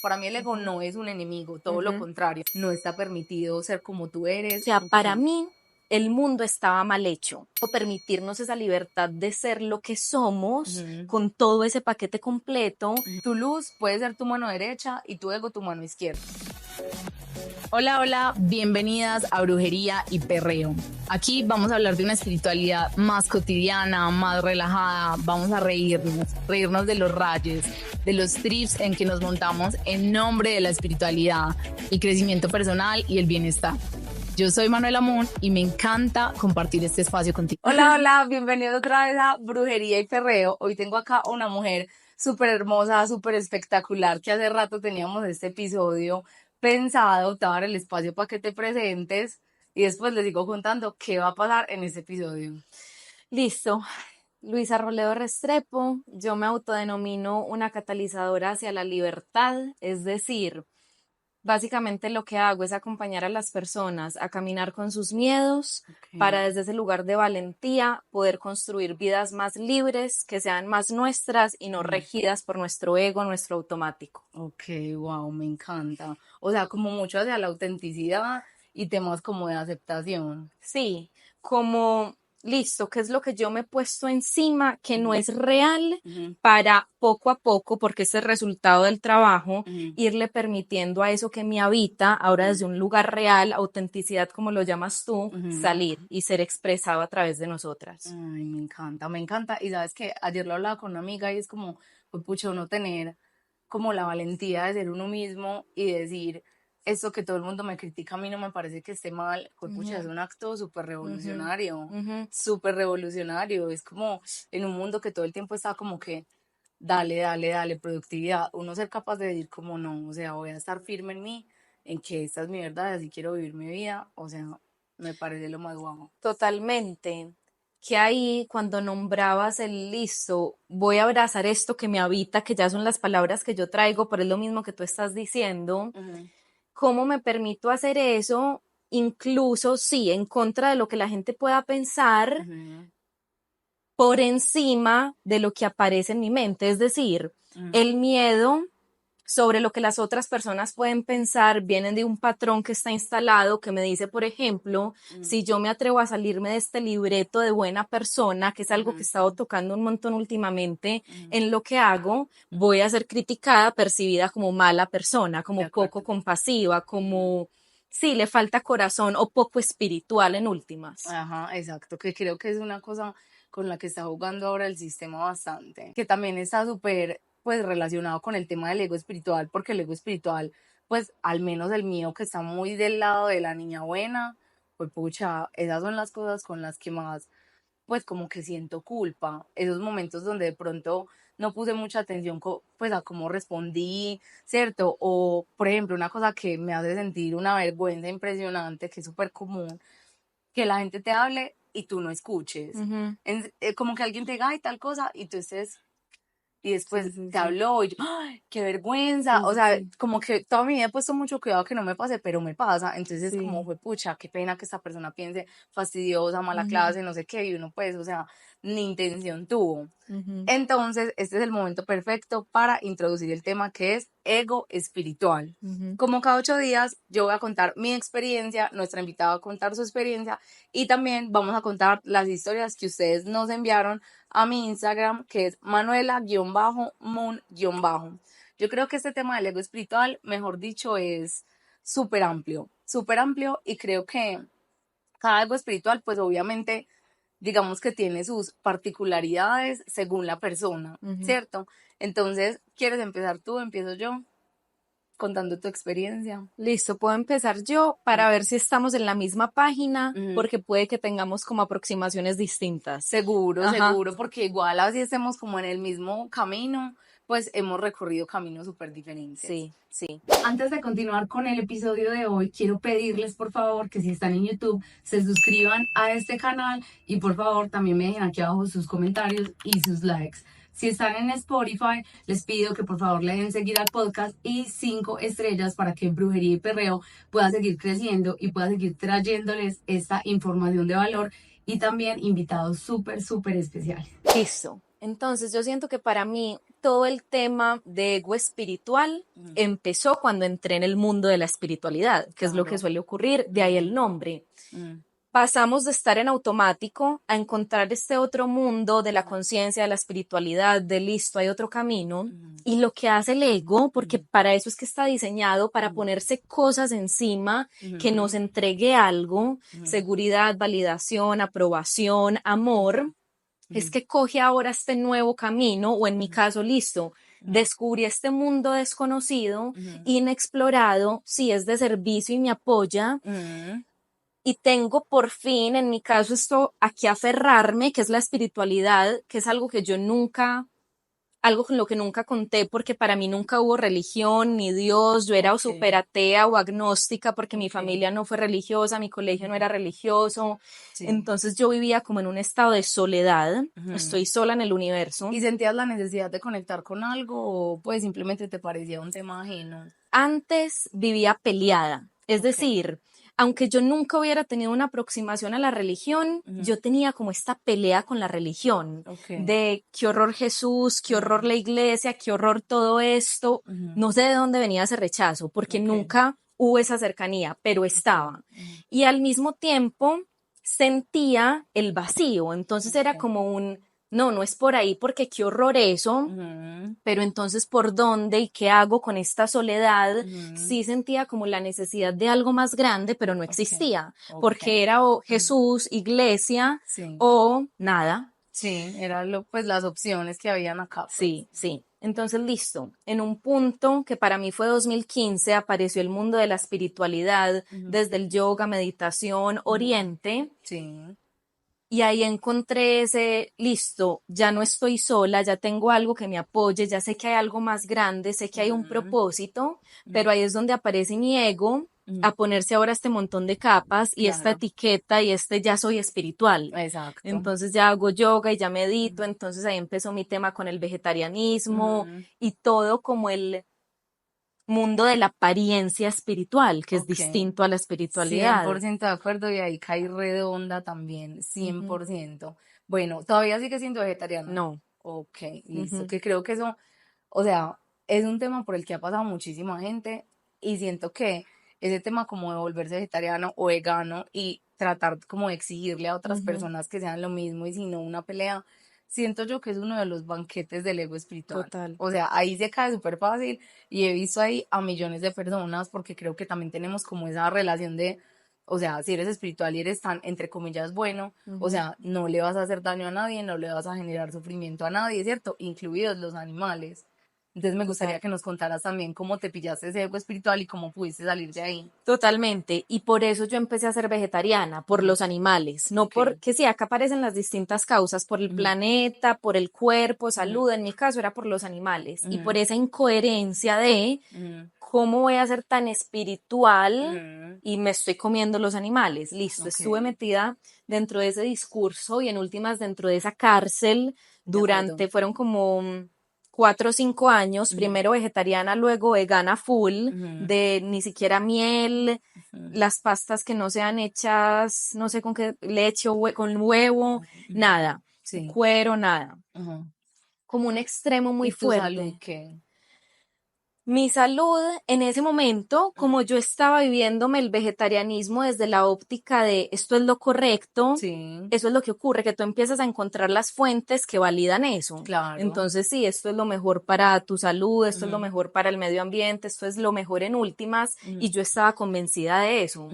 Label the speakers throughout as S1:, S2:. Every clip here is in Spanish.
S1: Para mí el ego no es un enemigo, todo lo contrario. No está permitido ser como tú eres.
S2: O sea, para mí el mundo estaba mal hecho. O permitirnos esa libertad de ser lo que somos con todo ese paquete completo.
S1: Tu luz puede ser tu mano derecha y tu ego tu mano izquierda.
S3: Hola, hola, bienvenidas a Brujería y Perreo. Aquí vamos a hablar de una espiritualidad más cotidiana, más relajada. Vamos a reírnos de los rayos, de los trips en que nos montamos en nombre de la espiritualidad, el crecimiento personal y el bienestar. Yo soy Manuela Moon y me encanta compartir este espacio contigo.
S1: Hola, hola, bienvenidos otra vez a Brujería y Perreo. Hoy tengo acá una mujer súper hermosa, súper espectacular, que hace rato teníamos este episodio pensado, te voy a dar el espacio para que te presentes y después les sigo contando qué va a pasar en este episodio.
S2: Listo. Luisa Roledo Restrepo, yo me autodenomino una catalizadora hacia la libertad, es decir, básicamente lo que hago es acompañar a las personas a caminar con sus miedos para desde ese lugar de valentía poder construir vidas más libres, que sean más nuestras y no regidas por nuestro ego, nuestro automático.
S1: Ok, wow, me encanta. O sea, como mucho hacia la autenticidad y temas como de aceptación.
S2: Sí, como listo, ¿qué es lo que yo me he puesto encima que no es real para poco a poco, porque es el resultado del trabajo, irle permitiendo a eso que me habita, ahora desde un lugar real, autenticidad como lo llamas tú, salir y ser expresado a través de nosotras?
S1: Ay, me encanta, me encanta. Y sabes que ayer lo hablaba con una amiga y es como, pues pucha, uno tener como la valentía de ser uno mismo y decir, esto que todo el mundo me critica a mí no me parece que esté mal, pues pucha, es un acto súper revolucionario, súper revolucionario. Es como en un mundo que todo el tiempo está como que, dale, dale, dale, productividad. Uno ser capaz de decir como no, o sea, voy a estar firme en mí, en que esta es mi verdad, así quiero vivir mi vida, o sea, me parece lo más guapo.
S2: Totalmente. Que ahí cuando nombrabas el listo, voy a abrazar esto que me habita, que ya son las palabras que yo traigo, pero es lo mismo que tú estás diciendo. ¿Cómo me permito hacer eso? Incluso, sí, en contra de lo que la gente pueda pensar, por encima de lo que aparece en mi mente. Es decir, el miedo sobre lo que las otras personas pueden pensar vienen de un patrón que está instalado que me dice, por ejemplo, si yo me atrevo a salirme de este libreto de buena persona, que es algo que he estado tocando un montón últimamente en lo que hago, voy a ser criticada, percibida como mala persona, como poco compasiva, como sí, le falta corazón o poco espiritual en últimas.
S1: Ajá, exacto, que creo que es una cosa con la que está jugando ahora el sistema bastante, que también está súper pues relacionado con el tema del ego espiritual, porque el ego espiritual, pues al menos el mío que está muy del lado de la niña buena, pues pucha, esas son las cosas con las que más pues como que siento culpa, esos momentos donde de pronto no puse mucha atención pues a cómo respondí, ¿cierto? O por ejemplo una cosa que me hace sentir una vergüenza impresionante, que es súper común, que la gente te hable y tú no escuches. Como que alguien te diga, ay, tal cosa, y tú estés, y después te habló y yo, ¡ay, qué vergüenza! O sea, como que toda mi vida he puesto mucho cuidado que no me pase, pero me pasa. Entonces es como, fue pucha, qué pena que esta persona piense fastidiosa, mala clase, no sé qué, y uno pues, o sea, ni intención tuvo. Entonces, este es el momento perfecto para introducir el tema que es ego espiritual. Como cada 8 días, yo voy a contar mi experiencia, nuestra invitada va a contar su experiencia y también vamos a contar las historias que ustedes nos enviaron a mi Instagram, que es Manuela-Moon-. Yo creo que este tema del ego espiritual, mejor dicho, es súper amplio y creo que cada ego espiritual, pues obviamente digamos que tiene sus particularidades según la persona, ¿cierto? Entonces, ¿quieres empezar tú? ¿Empiezo yo? Contando tu experiencia.
S2: Listo, puedo empezar yo para ver si estamos en la misma página, porque puede que tengamos como aproximaciones distintas.
S1: Seguro, seguro, porque igual así estemos como en el mismo camino, pues hemos recorrido caminos súper diferentes.
S2: Sí, sí.
S1: Antes de continuar con el episodio de hoy, quiero pedirles por favor que si están en YouTube se suscriban a este canal y por favor también me dejen aquí abajo sus comentarios y sus likes. Si están en Spotify, les pido que por favor le den seguir al podcast y 5 estrellas para que Brujería y Perreo pueda seguir creciendo y pueda seguir trayéndoles esta información de valor y también invitados súper especiales.
S2: Listo. Entonces yo siento que para mí todo el tema de ego espiritual empezó cuando entré en el mundo de la espiritualidad, que es lo que suele ocurrir, de ahí el nombre. Pasamos de estar en automático a encontrar este otro mundo de la conciencia, de la espiritualidad, de listo, hay otro camino. Y lo que hace el ego, porque para eso es que está diseñado, para ponerse cosas encima, que nos entregue algo, seguridad, validación, aprobación, amor, es que coge ahora este nuevo camino, o en mi caso, listo, descubrí este mundo desconocido, inexplorado, sí es de servicio y me apoya, y tengo por fin, en mi caso, esto a qué aferrarme, que es la espiritualidad, que es algo que yo nunca, algo con lo que nunca conté, porque para mí nunca hubo religión ni Dios, yo era o súper atea o agnóstica porque mi familia no fue religiosa, mi colegio no era religioso, entonces yo vivía como en un estado de soledad, estoy sola en el universo.
S1: ¿Y sentías la necesidad de conectar con algo o pues simplemente te parecía un tema ajeno?
S2: Antes vivía peleada, es decir, aunque yo nunca hubiera tenido una aproximación a la religión, yo tenía como esta pelea con la religión, de qué horror Jesús, qué horror la iglesia, qué horror todo esto. No sé de dónde venía ese rechazo, porque nunca hubo esa cercanía, pero estaba. Y al mismo tiempo sentía el vacío, entonces era como un... No es por ahí porque qué horror eso, pero entonces ¿por dónde y qué hago con esta soledad? Sí sentía como la necesidad de algo más grande, pero no existía, porque era o Jesús, iglesia o nada.
S1: Sí, eran pues las opciones que habían acá. Pues.
S2: Sí. Entonces, listo. En un punto que para mí fue 2015, apareció el mundo de la espiritualidad, desde el yoga, meditación, oriente.
S1: Sí.
S2: Y ahí encontré ese, listo, ya no estoy sola, ya tengo algo que me apoye, ya sé que hay algo más grande, sé que hay un propósito, pero ahí es donde aparece mi ego a ponerse ahora este montón de capas y esta etiqueta y este ya soy espiritual.
S1: Exacto.
S2: Entonces ya hago yoga y ya medito, entonces ahí empezó mi tema con el vegetarianismo y todo como el mundo de la apariencia espiritual, que es distinto a la espiritualidad.
S1: 100% de acuerdo y ahí cae redonda también, 100%. Bueno, ¿todavía sigue siendo vegetariana?
S2: No.
S1: Ok, listo, que creo que eso, o sea, es un tema por el que ha pasado muchísima gente y siento que ese tema como de volverse vegetariano o vegano y tratar como de exigirle a otras personas que sean lo mismo y si no una pelea, siento yo que es uno de los banquetes del ego espiritual.
S2: Total.
S1: O sea, ahí se cae súper fácil y he visto ahí a millones de personas porque creo que también tenemos como esa relación de, o sea, si eres espiritual y eres tan, entre comillas, bueno, o sea, no le vas a hacer daño a nadie, no le vas a generar sufrimiento a nadie, ¿cierto? Incluidos los animales. Entonces me gustaría que nos contaras también cómo te pillaste ese ego espiritual y cómo pudiste salir de ahí.
S2: Totalmente, y por eso yo empecé a ser vegetariana, por los animales, no porque sí, acá aparecen las distintas causas, por el planeta, por el cuerpo, salud, en mi caso era por los animales, y por esa incoherencia de cómo voy a ser tan espiritual y me estoy comiendo los animales, listo, estuve metida dentro de ese discurso y en últimas dentro de esa cárcel fueron como 4 o 5 años, primero vegetariana, luego vegana full, de ni siquiera miel, las pastas que no sean hechas, no sé con qué, leche o con huevo, nada, cuero, nada. Como un extremo muy
S1: ¿Y tu
S2: fuerte.
S1: salud qué?
S2: Mi salud en ese momento, como yo estaba viviéndome el vegetarianismo desde la óptica de esto es lo correcto, eso es lo que ocurre, que tú empiezas a encontrar las fuentes que validan eso.
S1: Claro.
S2: Entonces, sí, esto es lo mejor para tu salud, esto es lo mejor para el medio ambiente, esto es lo mejor en últimas, y yo estaba convencida de eso.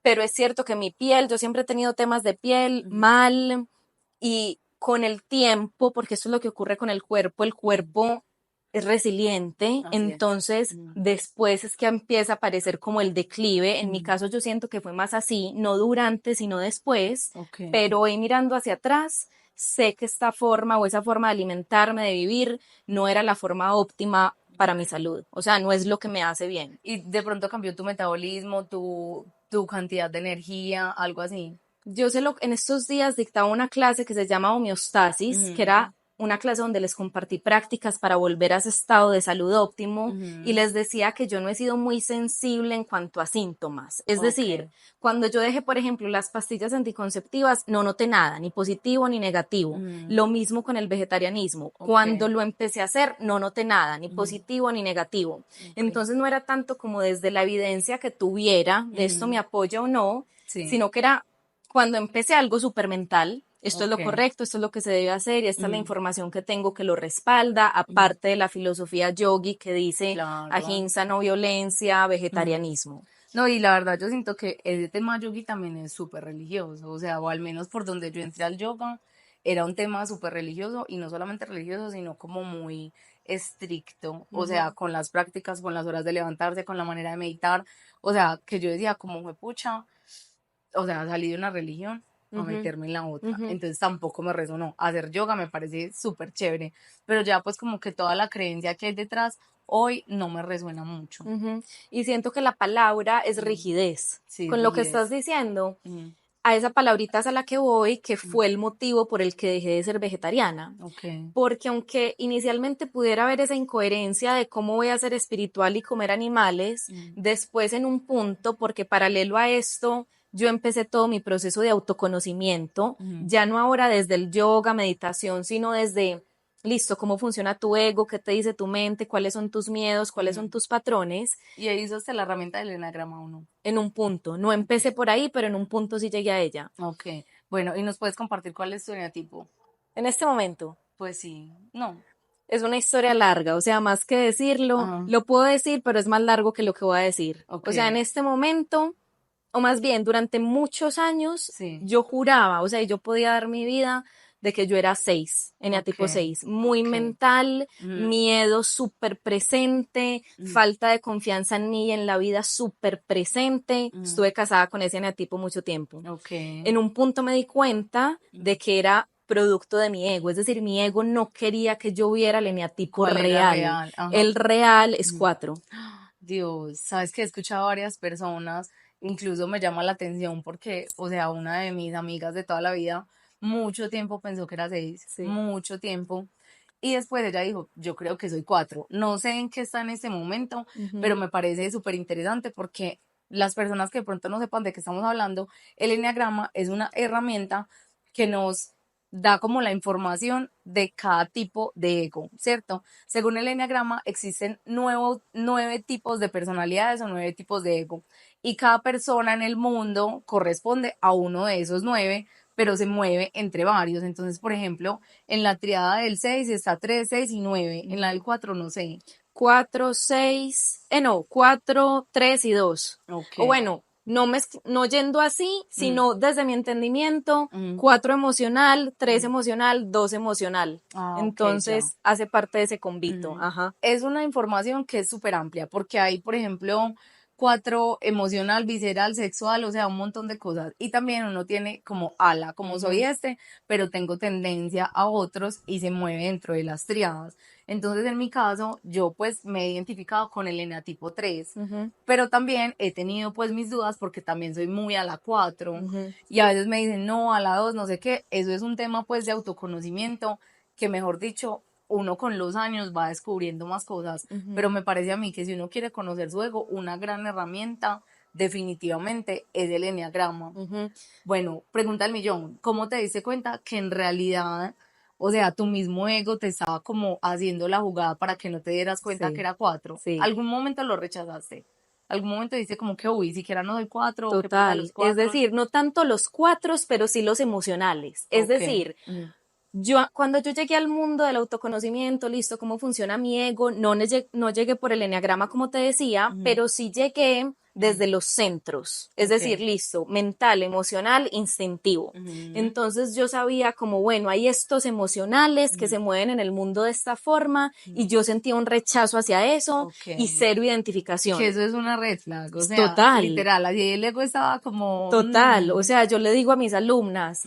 S2: Pero es cierto que mi piel, yo siempre he tenido temas de piel mal, y con el tiempo, porque eso es lo que ocurre con el cuerpo es resiliente, entonces después es que empieza a aparecer como el declive, en mi caso yo siento que fue más así, no durante sino después, pero hoy mirando hacia atrás, sé que esta forma o esa forma de alimentarme, de vivir, no era la forma óptima para mi salud, o sea, no es lo que me hace bien.
S1: ¿Y de pronto cambió tu metabolismo, tu cantidad de energía, algo así?
S2: Yo en estos días dictaba una clase que se llama homeostasis, que era una clase donde les compartí prácticas para volver a ese estado de salud óptimo y les decía que yo no he sido muy sensible en cuanto a síntomas. Es decir, cuando yo dejé, por ejemplo, las pastillas anticonceptivas, no noté nada, ni positivo ni negativo. Lo mismo con el vegetarianismo. Cuando lo empecé a hacer, no noté nada, ni positivo ni negativo. Entonces no era tanto como desde la evidencia que tuviera de esto me apoya o no, sino que era cuando empecé algo súper mental. Esto es lo correcto, esto es lo que se debe hacer y esta es la información que tengo que lo respalda, aparte de la filosofía yogi que dice ahimsa, no violencia, vegetarianismo.
S1: No, y la verdad yo siento que ese tema yogi también es súper religioso, o sea, o al menos por donde yo entré al yoga, era un tema súper religioso y no solamente religioso, sino como muy estricto, o sea, con las prácticas, con las horas de levantarse, con la manera de meditar, o sea, que yo decía como fue pucha, o sea, salí de una religión a meterme en la otra, entonces tampoco me resonó. Hacer yoga me parece súper chévere, pero ya pues como que toda la creencia que hay detrás hoy no me resuena mucho.
S2: Y siento que la palabra es rigidez.
S1: Sí,
S2: con lo que estás diciendo, a esa palabrita es a la que voy, que fue el motivo por el que dejé de ser vegetariana. Porque aunque inicialmente pudiera haber esa incoherencia de cómo voy a ser espiritual y comer animales, después en un punto, porque paralelo a esto, yo empecé todo mi proceso de autoconocimiento, ya no ahora desde el yoga, meditación, sino desde, listo, cómo funciona tu ego, qué te dice tu mente, cuáles son tus miedos, cuáles son tus patrones.
S1: ¿Y ahí usaste la herramienta del enagrama o no?
S2: En un punto, no empecé por ahí, pero en un punto sí llegué a ella.
S1: Ok, bueno, ¿y nos puedes compartir cuál es tu eneatipo?
S2: En este momento.
S1: Pues sí, no.
S2: Es una historia larga, o sea, más que decirlo, lo puedo decir, pero es más largo que lo que voy a decir. O sea, en este momento, o más bien, durante muchos años, yo juraba, o sea, yo podía dar mi vida de que yo era 6, eneatipo 6, muy mental, miedo súper presente, falta de confianza en mí y en la vida súper presente. Estuve casada con ese eneatipo mucho tiempo. En un punto me di cuenta de que era producto de mi ego, es decir, mi ego no quería que yo viera el eneatipo real. El real es 4.
S1: Dios, sabes que he escuchado a varias personas, incluso me llama la atención porque, o sea, una de mis amigas de toda la vida, mucho tiempo pensó que era 6, mucho tiempo. Y después ella dijo, yo creo que soy 4. No sé en qué está en este momento, pero me parece súper interesante porque las personas que de pronto no sepan de qué estamos hablando, el eneagrama es una herramienta que nos da como la información de cada tipo de ego, ¿cierto? Según el eneagrama existen 9 tipos de personalidades o 9 tipos de ego y cada persona en el mundo corresponde a uno de esos 9, pero se mueve entre varios. Entonces, por ejemplo, en la triada del 6 está 3, 6 y 9, en la del 4 no sé.
S2: 4, 6, 4, 3 y 2. O bueno, no yendo así, sino desde mi entendimiento, 4 emocional, 3 emocional, 2 emocional. Entonces, hace parte de ese combito.
S1: Es una información que es súper amplia, porque hay, por ejemplo, 4 emocional, visceral, sexual, o sea, un montón de cosas. Y también uno tiene como ala, como soy pero tengo tendencia a otros y se mueve dentro de las triadas. Entonces, en mi caso, yo pues me he identificado con el eneatipo 3, pero también he tenido pues mis dudas porque también soy muy a la 4 y a veces me dicen, no, a la 2, no sé qué. Eso es un tema pues de autoconocimiento que, mejor dicho, uno con los años va descubriendo más cosas, pero me parece a mí que si uno quiere conocer su ego, una gran herramienta definitivamente es el eneagrama. Bueno, pregunta al millón, ¿cómo te diste cuenta que en realidad, o sea, tu mismo ego te estaba como haciendo la jugada para que no te dieras cuenta que era 4? ¿Algún momento lo rechazaste? ¿Algún momento dice como que, uy, siquiera no doy 4?
S2: Total, los 4? Es decir, no tanto los 4, pero sí los emocionales. Es decir, cuando yo llegué al mundo del autoconocimiento, listo, cómo funciona mi ego, no llegué por el eneagrama como te decía, pero sí llegué desde los centros, es decir, listo, mental, emocional, instintivo. Entonces yo sabía como, bueno, hay estos emocionales que se mueven en el mundo de esta forma y yo sentía un rechazo hacia eso y cero identificación.
S1: Que eso es una red flag, o sea, total, literal, así el ego estaba como...
S2: Total, o sea, yo le digo a mis alumnas,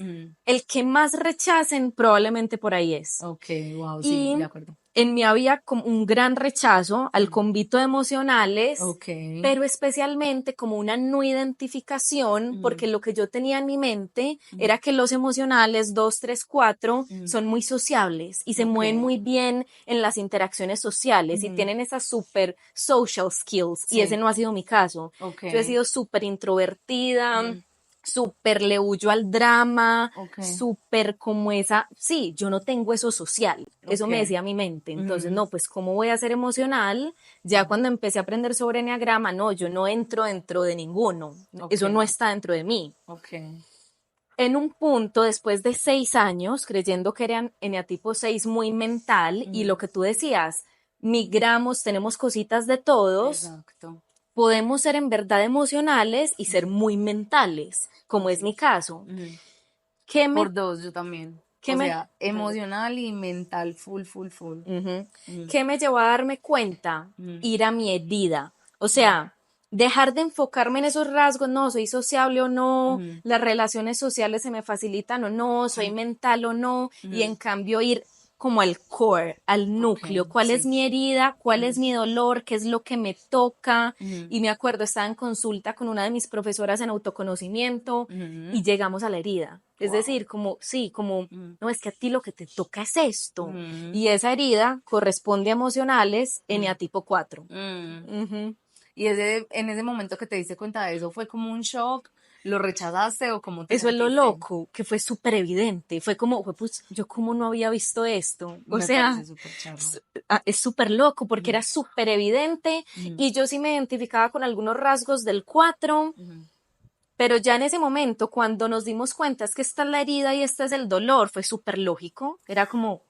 S2: el que más rechacen probablemente por ahí es.
S1: Ok, wow, sí, de acuerdo.
S2: en mí había como un gran rechazo al convito de emocionales, pero especialmente como una no identificación, porque lo que yo tenía en mi mente era que los emocionales 2, 3, 4 son muy sociables y se mueven muy bien en las interacciones sociales y tienen esas super social skills, y ese no ha sido mi caso. Yo he sido súper introvertida, súper le huyo al drama, súper como esa, sí, yo no tengo eso social, eso me decía mi mente, entonces no, pues ¿cómo voy a ser emocional? Ya cuando empecé a aprender sobre enneagrama, no, yo no entro dentro de ninguno, eso no está dentro de mí. En un punto, después de 6 años, creyendo que eran eneatipo 6 muy mental, y lo que tú decías, migramos, tenemos cositas de todos, podemos ser en verdad emocionales y ser muy mentales, como es mi caso.
S1: Por 2, yo también. O sea, emocional y mental, full.
S2: ¿Qué me llevó a darme cuenta? Ir a mi herida. O sea, dejar de enfocarme en esos rasgos, no, soy sociable o no, las relaciones sociales se me facilitan o no, soy mental o no, y en cambio ir como al core, al núcleo, cuál es mi herida, cuál es mi dolor, qué es lo que me toca. Y me acuerdo, estaba en consulta con una de mis profesoras en autoconocimiento y llegamos a la herida. Es decir, como, sí, como, no, es que a ti lo que te toca es esto. Y esa herida corresponde a emocionales eneatipo 4.
S1: Y en ese momento que te diste cuenta de eso, ¿fue como un shock? ¿Lo rechazaste o cómo te
S2: Eso
S1: sentiste?
S2: Es lo loco, que fue súper evidente. Fue como, pues, yo como no había visto esto. O
S1: Me
S2: sea,
S1: parece súper charro.
S2: es súper loco porque era súper evidente y yo sí me identificaba con algunos rasgos del 4, pero ya en ese momento, cuando nos dimos cuenta es que esta es la herida y este es el dolor, fue súper lógico. Era como,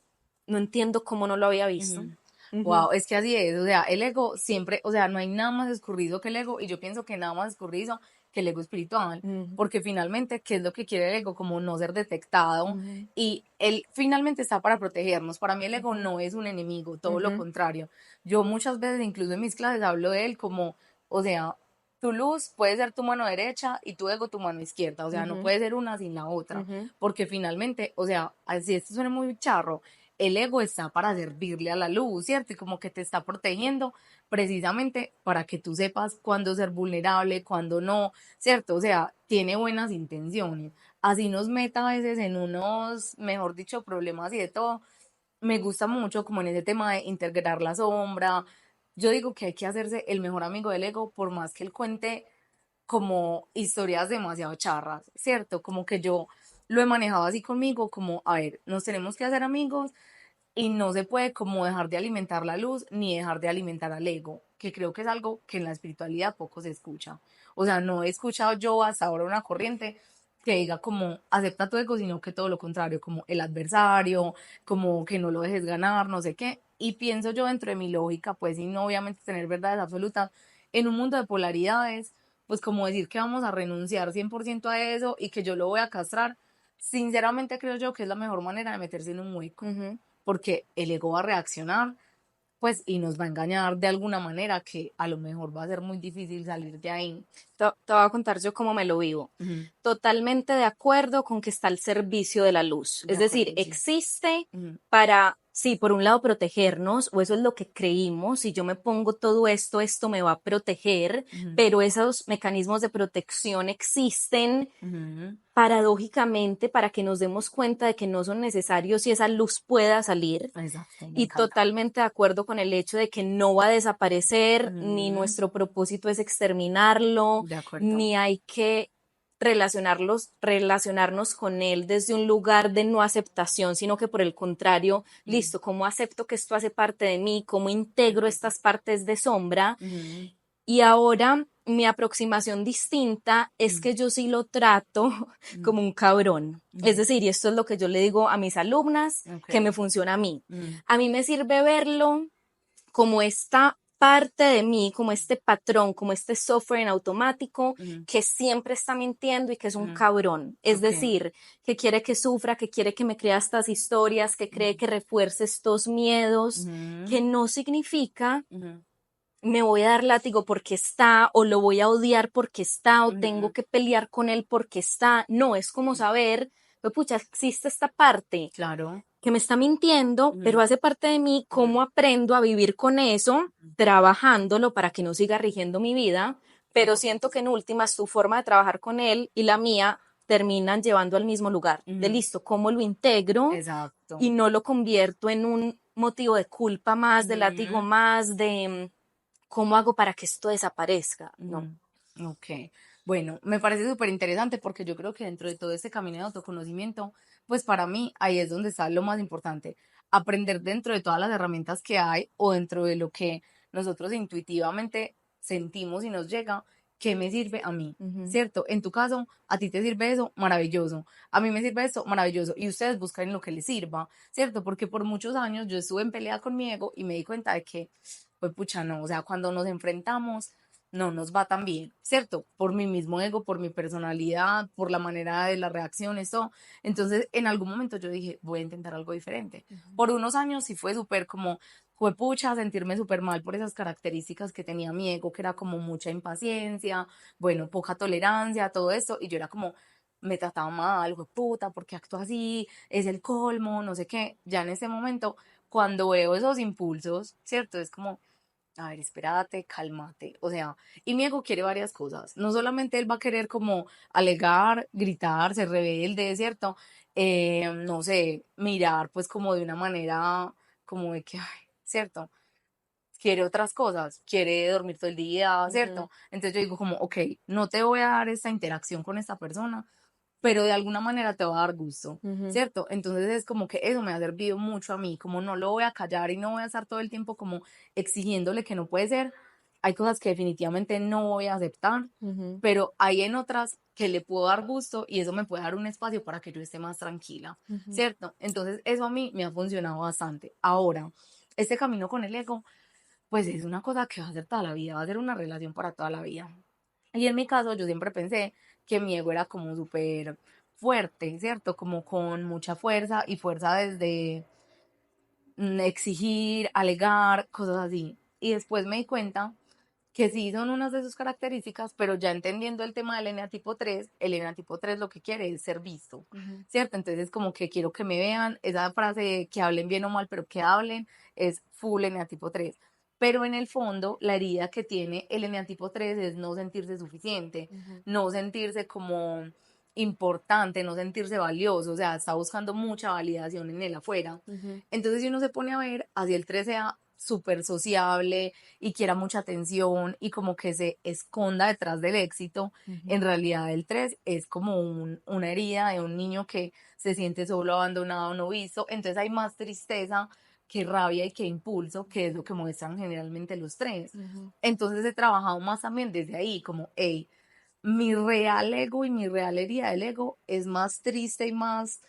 S2: no entiendo cómo no lo había visto.
S1: Wow, es que así es, o sea, el ego siempre, o sea, no hay nada más escurrido que el ego, y yo pienso que nada más escurrido que el ego espiritual, porque finalmente, ¿qué es lo que quiere el ego? Como no ser detectado, y él finalmente está para protegernos. Para mí el ego no es un enemigo, todo lo contrario. Yo muchas veces, incluso en mis clases, hablo de él como, o sea, tu luz puede ser tu mano derecha y tu ego tu mano izquierda, o sea, no puede ser una sin la otra, porque finalmente, o sea, así esto suena muy charro, el ego está para servirle a la luz, ¿cierto? Y como que te está protegiendo precisamente para que tú sepas cuándo ser vulnerable, cuándo no, ¿cierto? O sea, tiene buenas intenciones. Así nos meta a veces en unos, mejor dicho, problemas y de todo. Me gusta mucho como en ese tema de integrar la sombra. Yo digo que hay que hacerse el mejor amigo del ego, por más que él cuente como historias demasiado charras, ¿cierto? Como que yo lo he manejado así conmigo, como, a ver, nos tenemos que hacer amigos y no se puede como dejar de alimentar la luz ni dejar de alimentar al ego, que creo que es algo que en la espiritualidad poco se escucha. O sea, no he escuchado yo hasta ahora una corriente que diga como acepta tu ego, sino que todo lo contrario, como el adversario, como que no lo dejes ganar, no sé qué. Y pienso yo dentro de mi lógica, pues sin obviamente tener verdades absolutas, en un mundo de polaridades, pues como decir que vamos a renunciar 100% a eso y que yo lo voy a castrar, sinceramente creo yo que es la mejor manera de meterse en un hueco, porque el ego va a reaccionar, pues, y nos va a engañar de alguna manera que a lo mejor va a ser muy difícil salir de ahí.
S2: Te voy a contar yo cómo me lo vivo. Totalmente de acuerdo con que está al servicio de la luz. Es decir, existe para, sí, por un lado protegernos, o eso es lo que creímos. Si yo me pongo todo esto, esto me va a proteger, pero esos mecanismos de protección existen paradójicamente para que nos demos cuenta de que no son necesarios y esa luz pueda salir.
S1: Exacto, me
S2: Y
S1: encanta.
S2: totalmente de acuerdo con el hecho de que no va a desaparecer, ni nuestro propósito es exterminarlo,
S1: De acuerdo.
S2: ni hay que relacionarnos con él desde un lugar de no aceptación, sino que por el contrario, listo, ¿cómo acepto que esto hace parte de mí? ¿Cómo integro estas partes de sombra? Y ahora mi aproximación distinta es que yo sí lo trato como un cabrón. Es decir, y esto es lo que yo le digo a mis alumnas, que me funciona a mí. A mí me sirve verlo como esta parte de mí, como este patrón, como este software en automático que siempre está mintiendo y que es un cabrón. Es decir, que quiere que sufra, que quiere que me crea estas historias, que cree que refuerce estos miedos, que no significa me voy a dar látigo porque está, o lo voy a odiar porque está, o tengo que pelear con él porque está. No, es como saber, pues pucha, existe esta parte.
S1: Claro.
S2: que me está mintiendo, pero hace parte de mí, cómo aprendo a vivir con eso, trabajándolo para que no siga rigiendo mi vida, pero siento que en últimas tu forma de trabajar con él y la mía terminan llevando al mismo lugar, de listo, cómo lo integro
S1: Exacto.
S2: y no lo convierto en un motivo de culpa más, de látigo más, de cómo hago para que esto desaparezca, ¿no?
S1: Ok, bueno, me parece súper interesante porque yo creo que dentro de todo este camino de autoconocimiento, pues para mí ahí es donde está lo más importante, aprender dentro de todas las herramientas que hay o dentro de lo que nosotros intuitivamente sentimos y nos llega, ¿qué me sirve a mí? ¿Cierto? En tu caso, a ti te sirve eso, maravilloso. A mí me sirve eso, maravilloso. Y ustedes buscan lo que les sirva, ¿cierto? Porque por muchos años yo estuve en pelea con mi ego y me di cuenta de que, pues pucha, no, o sea, cuando nos enfrentamos no nos va tan bien, ¿cierto? Por mi mismo ego, por mi personalidad, por la manera de las reacciones, todo. Entonces, en algún momento yo dije, voy a intentar algo diferente. Por unos años sí fue súper como, pucha, sentirme súper mal por esas características que tenía mi ego, que era como mucha impaciencia, bueno, poca tolerancia, todo eso, y yo era como, me trataba mal, puta, ¿por qué actúo así? Es el colmo, no sé qué. Ya en ese momento, cuando veo esos impulsos, ¿cierto? Es como, a ver, espérate, cálmate. O sea, y mi ego quiere varias cosas. No solamente él va a querer como alegar, gritar, ser rebelde, ¿cierto? No sé, mirar pues como de una manera como de que, ay, ¿cierto? Quiere otras cosas, quiere dormir todo el día, ¿cierto? Entonces yo digo como, ok, no te voy a dar esta interacción con esta persona, pero de alguna manera te va a dar gusto, ¿cierto? Entonces es como que eso me ha servido mucho a mí, como no lo voy a callar y no voy a estar todo el tiempo como exigiéndole que no puede ser. Hay cosas que definitivamente no voy a aceptar, pero hay en otras que le puedo dar gusto y eso me puede dar un espacio para que yo esté más tranquila, ¿cierto? Entonces eso a mí me ha funcionado bastante. Ahora, este camino con el ego, pues es una cosa que va a ser toda la vida, va a ser una relación para toda la vida. Y en mi caso, yo siempre pensé que mi ego era como súper fuerte, ¿cierto? Como con mucha fuerza y fuerza desde exigir, alegar, cosas así. Y después me di cuenta que sí son unas de sus características, pero ya entendiendo el tema del eneatipo 3, el eneatipo 3 lo que quiere es ser visto, ¿cierto? Entonces como que quiero que me vean, esa frase de que hablen bien o mal, pero que hablen, es full eneatipo 3. Pero en el fondo, la herida que tiene el eneatipo 3 es no sentirse suficiente, no sentirse como importante, no sentirse valioso, o sea, está buscando mucha validación en el afuera. Entonces, si uno se pone a ver, así el 3 sea súper sociable y quiera mucha atención y como que se esconda detrás del éxito, en realidad el 3 es como una herida de un niño que se siente solo, abandonado, no visto, entonces hay más tristeza que rabia y que impulso, que es lo que muestran generalmente los 3. Entonces he trabajado más también desde ahí, como, hey, mi real ego y mi real herida del ego es más triste y más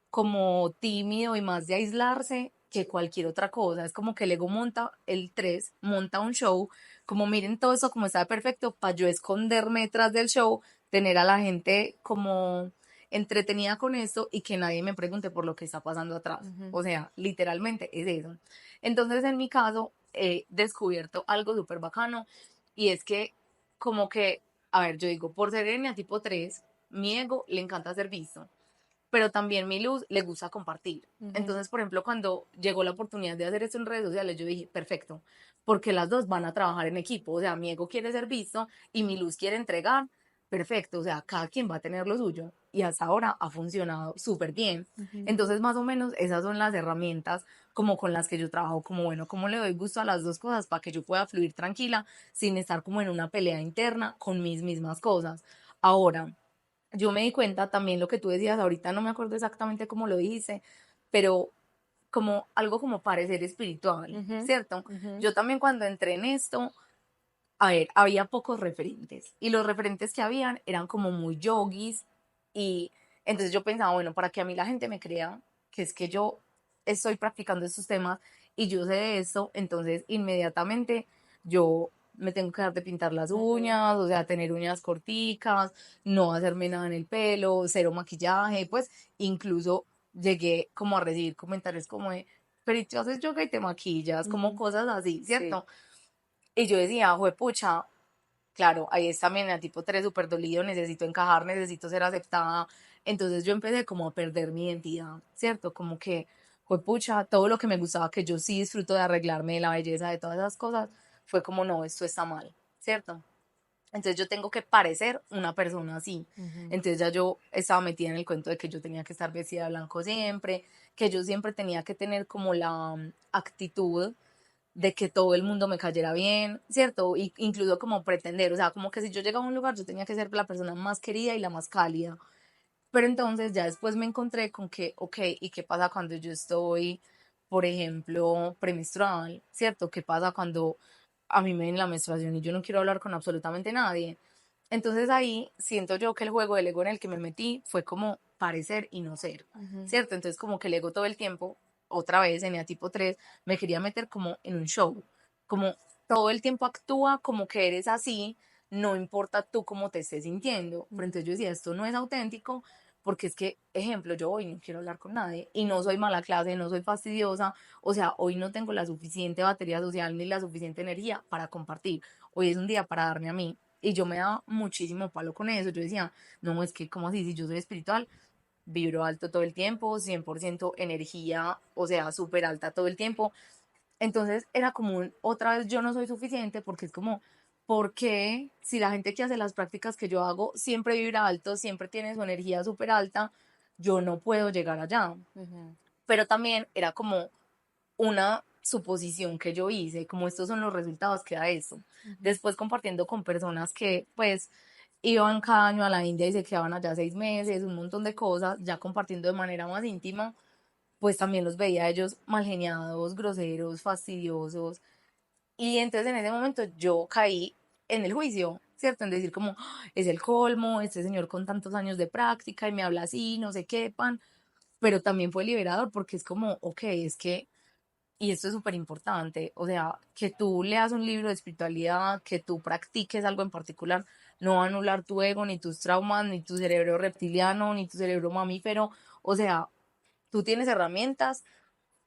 S1: como tímido y más de aislarse que cualquier otra cosa. Es como que el ego monta, el 3 monta un show, como miren todo eso como está perfecto, para yo esconderme detrás del show, tener a la gente como entretenida con esto y que nadie me pregunte por lo que está pasando atrás. O sea, literalmente es eso. Entonces, en mi caso, he descubierto algo súper bacano y es que como que, a ver, yo digo, por ser tipo 3 mi ego le encanta ser visto, pero también mi luz le gusta compartir. Entonces, por ejemplo, cuando llegó la oportunidad de hacer esto en redes sociales, yo dije, perfecto, porque las dos van a trabajar en equipo. O sea, mi ego quiere ser visto y mi luz quiere entregar. Perfecto, o sea, cada quien va a tener lo suyo. Y hasta ahora ha funcionado súper bien. Entonces, más o menos, esas son las herramientas como con las que yo trabajo, como bueno, cómo le doy gusto a las dos cosas para que yo pueda fluir tranquila sin estar como en una pelea interna con mis mismas cosas. Ahora, yo me di cuenta también lo que tú decías, ahorita no me acuerdo exactamente cómo lo dijiste, pero como algo como parecer espiritual, ¿cierto? Yo también cuando entré en esto, a ver, había pocos referentes y los referentes que habían eran como muy yogis y entonces yo pensaba, bueno, para que a mí la gente me crea que es que yo estoy practicando estos temas y yo sé de esto, entonces inmediatamente yo me tengo que dejar de pintar las uñas, o sea, tener uñas corticas, no hacerme nada en el pelo, cero maquillaje, pues incluso llegué como a recibir comentarios como de, pero ¿y tú haces yoga y te maquillas? Como cosas así, ¿cierto? Sí. Y yo decía, pucha, claro, ahí está mi tipo 3 súper dolido, necesito encajar, necesito ser aceptada. Entonces yo empecé como a perder mi identidad, ¿cierto? Como que juepucha, todo lo que me gustaba, que yo sí disfruto de arreglarme, de la belleza, de todas esas cosas, fue como, no, esto está mal, ¿cierto? Entonces yo tengo que parecer una persona así. Entonces ya yo estaba metida en el cuento de que yo tenía que estar vestida de blanco siempre, que yo siempre tenía que tener como la actitud de que todo el mundo me cayera bien, ¿cierto? Y incluso como pretender, o sea, como que si yo llegaba a un lugar yo tenía que ser la persona más querida y la más cálida. Pero entonces ya después me encontré con que, ok, ¿y qué pasa cuando yo estoy, por ejemplo, premenstrual? ¿Cierto? ¿Qué pasa cuando a mí me ven la menstruación y yo no quiero hablar con absolutamente nadie? Entonces ahí siento yo que el juego del ego en el que me metí fue como parecer y no ser, ¿cierto? Entonces como que el ego todo el tiempo, otra vez en tipo 3 me quería meter como en un show, como todo el tiempo actúa como que eres así, no importa tú cómo te estés sintiendo. Pero entonces yo decía, esto no es auténtico, porque es que, ejemplo, yo hoy no quiero hablar con nadie y no soy mala clase, no soy fastidiosa, o sea, hoy no tengo la suficiente batería social ni la suficiente energía para compartir. Hoy es un día para darme a mí. Y yo me daba muchísimo palo con eso. Yo decía, no, es que, ¿cómo así? Si yo soy espiritual, vibro alto todo el tiempo, 100% energía, o sea, súper alta todo el tiempo. Entonces era como otra vez yo no soy suficiente porque es como, ¿por qué si la gente que hace las prácticas que yo hago siempre vibra alto, siempre tiene su energía súper alta, yo no puedo llegar allá? Pero también era como una suposición que yo hice, como estos son los resultados que da eso. Después compartiendo con personas que pues iban cada año a la India y se quedaban allá 6 meses, un montón de cosas, ya compartiendo de manera más íntima, pues también los veía a ellos mal geniados, groseros, fastidiosos. Y entonces en ese momento yo caí en el juicio, ¿cierto? En decir como, "Ah, es el colmo, este señor con tantos años de práctica y me habla así, no sé qué, pan". Pero también fue liberador porque es como, ok, es que, y esto es súper importante, o sea, que tú leas un libro de espiritualidad, que tú practiques algo en particular, no va a anular tu ego, ni tus traumas, ni tu cerebro reptiliano, ni tu cerebro mamífero. O sea, tú tienes herramientas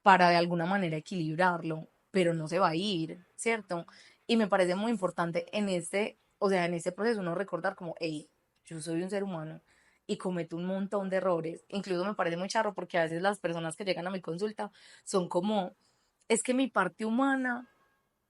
S1: para de alguna manera equilibrarlo, pero no se va a ir, ¿cierto? Y me parece muy importante en este, o sea, en este proceso uno recordar como, hey, yo soy un ser humano y cometo un montón de errores. Incluso me parece muy charro porque a veces las personas que llegan a mi consulta son como, es que mi parte humana,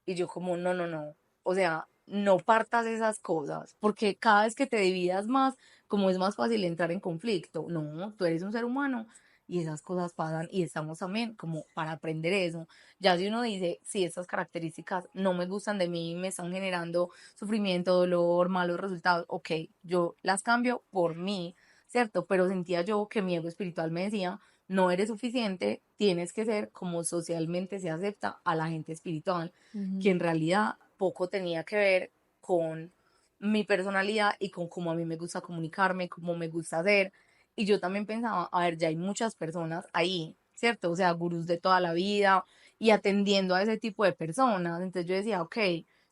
S1: y yo como, no, no, no, o sea, no partas esas cosas, porque cada vez que te dividas más, como es más fácil entrar en conflicto, no, tú eres un ser humano y esas cosas pasan y estamos también como para aprender eso. Ya si uno dice, si estas características no me gustan de mí, me están generando sufrimiento, dolor, malos resultados, ok, yo las cambio por mí, ¿cierto? Pero sentía yo que mi ego espiritual me decía, no eres suficiente, tienes que ser como socialmente se acepta a la gente espiritual, que en realidad poco tenía que ver con mi personalidad y con cómo a mí me gusta comunicarme, cómo me gusta hacer. Y yo también pensaba, a ver, ya hay muchas personas ahí, ¿cierto? O sea, gurús de toda la vida y atendiendo a ese tipo de personas. Entonces yo decía, ok,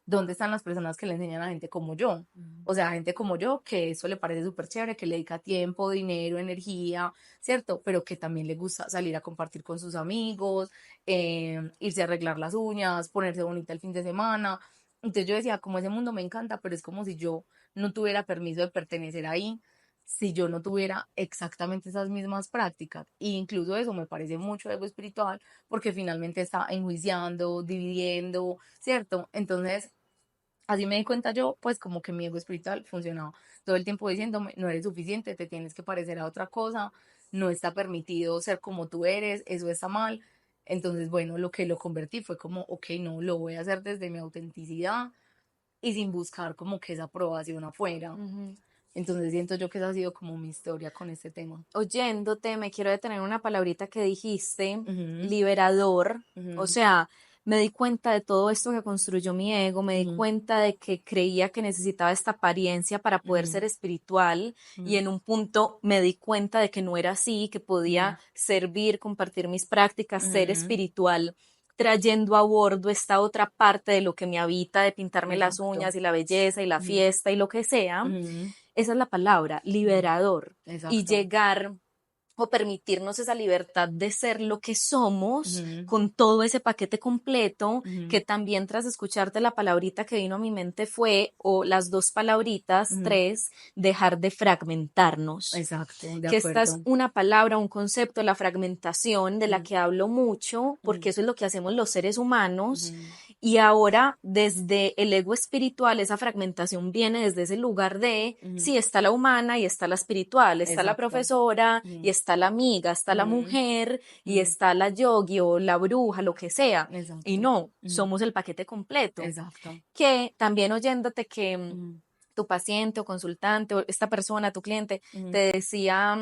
S1: ¿dónde están las personas que le enseñan a gente como yo? O sea, gente como yo, que eso le parece súper chévere, que le dedica tiempo, dinero, energía, ¿cierto? Pero que también le gusta salir a compartir con sus amigos, irse a arreglar las uñas, ponerse bonita el fin de semana. Entonces yo decía, como ese mundo me encanta, pero es como si yo no tuviera permiso de pertenecer ahí, si yo no tuviera exactamente esas mismas prácticas. E incluso eso me parece mucho ego espiritual, porque finalmente está enjuiciando, dividiendo, ¿cierto? Entonces, así me di cuenta yo, pues como que mi ego espiritual funcionaba todo el tiempo diciéndome, no eres suficiente, te tienes que parecer a otra cosa, no está permitido ser como tú eres, eso está mal. Entonces, bueno, lo que lo convertí fue como, ok, no, lo voy a hacer desde mi autenticidad y sin buscar como que esa aprobación afuera. Entonces siento yo que esa ha sido como mi historia con este tema.
S2: Oyéndote, me quiero detener en una palabrita que dijiste,
S1: Ujú,
S2: liberador. O
S1: ujú,
S2: sea, me di cuenta de todo esto que construyó mi ego, me di
S1: ujú,
S2: cuenta de que creía que necesitaba esta apariencia para poder ser
S1: ujú,
S2: espiritual y
S1: ujú,
S2: en un punto me di cuenta de que no era así, que
S1: ujú,
S2: podía servir, compartir mis prácticas, ser
S1: ujú.
S2: espiritual, trayendo a bordo esta otra parte de lo que me habita, de pintarme las
S1: Exacto.
S2: uñas y la belleza y la
S1: Ujú,
S2: fiesta y lo que sea.
S1: ujú,
S2: Esa es la palabra,
S1: ujú.
S2: liberador. Y
S1: Exacto.
S2: llegar o permitirnos esa libertad de ser lo que somos con todo ese paquete completo, que también tras escucharte la palabrita que vino a mi mente fue, o las dos palabritas, tres, dejar de fragmentarnos.
S1: Exacto, de
S2: que esta es
S1: acuerdo.
S2: una palabra, un concepto, la fragmentación de la que hablo mucho, porque eso es lo que hacemos los seres humanos. Y ahora, desde el ego espiritual, esa fragmentación viene desde ese lugar de, sí, está la humana y está la espiritual, está la
S1: Exacto.
S2: profesora y está la amiga, está la mujer y está la yogi o la bruja, lo que sea.
S1: Exacto.
S2: Y no, somos el paquete completo.
S1: Exacto.
S2: Que también oyéndote que tu paciente o consultante o esta persona, tu cliente, te decía,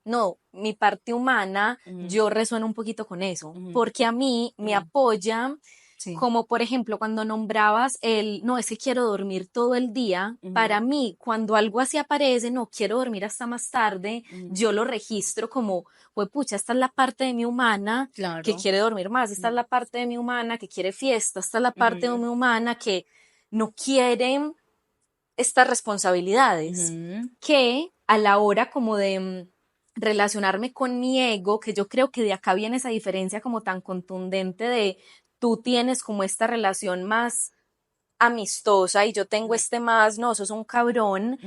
S2: no, mi parte humana, yo resueno un poquito con eso, porque a mí me apoya.
S1: Sí.
S2: Como por ejemplo, cuando nombrabas no, es que quiero dormir todo el día, para mí, cuando algo así aparece, no, quiero dormir hasta más tarde, yo lo registro como, pues pucha, esta es la parte de mi humana
S1: Claro.
S2: que quiere dormir más, esta es la parte de mi humana que quiere fiesta, esta es la parte de mi humana que no quiere estas responsabilidades, que a la hora como de relacionarme con mi ego, que yo creo que de acá viene esa diferencia como tan contundente de tú tienes como esta relación más amistosa y yo tengo este más, no, sos un cabrón.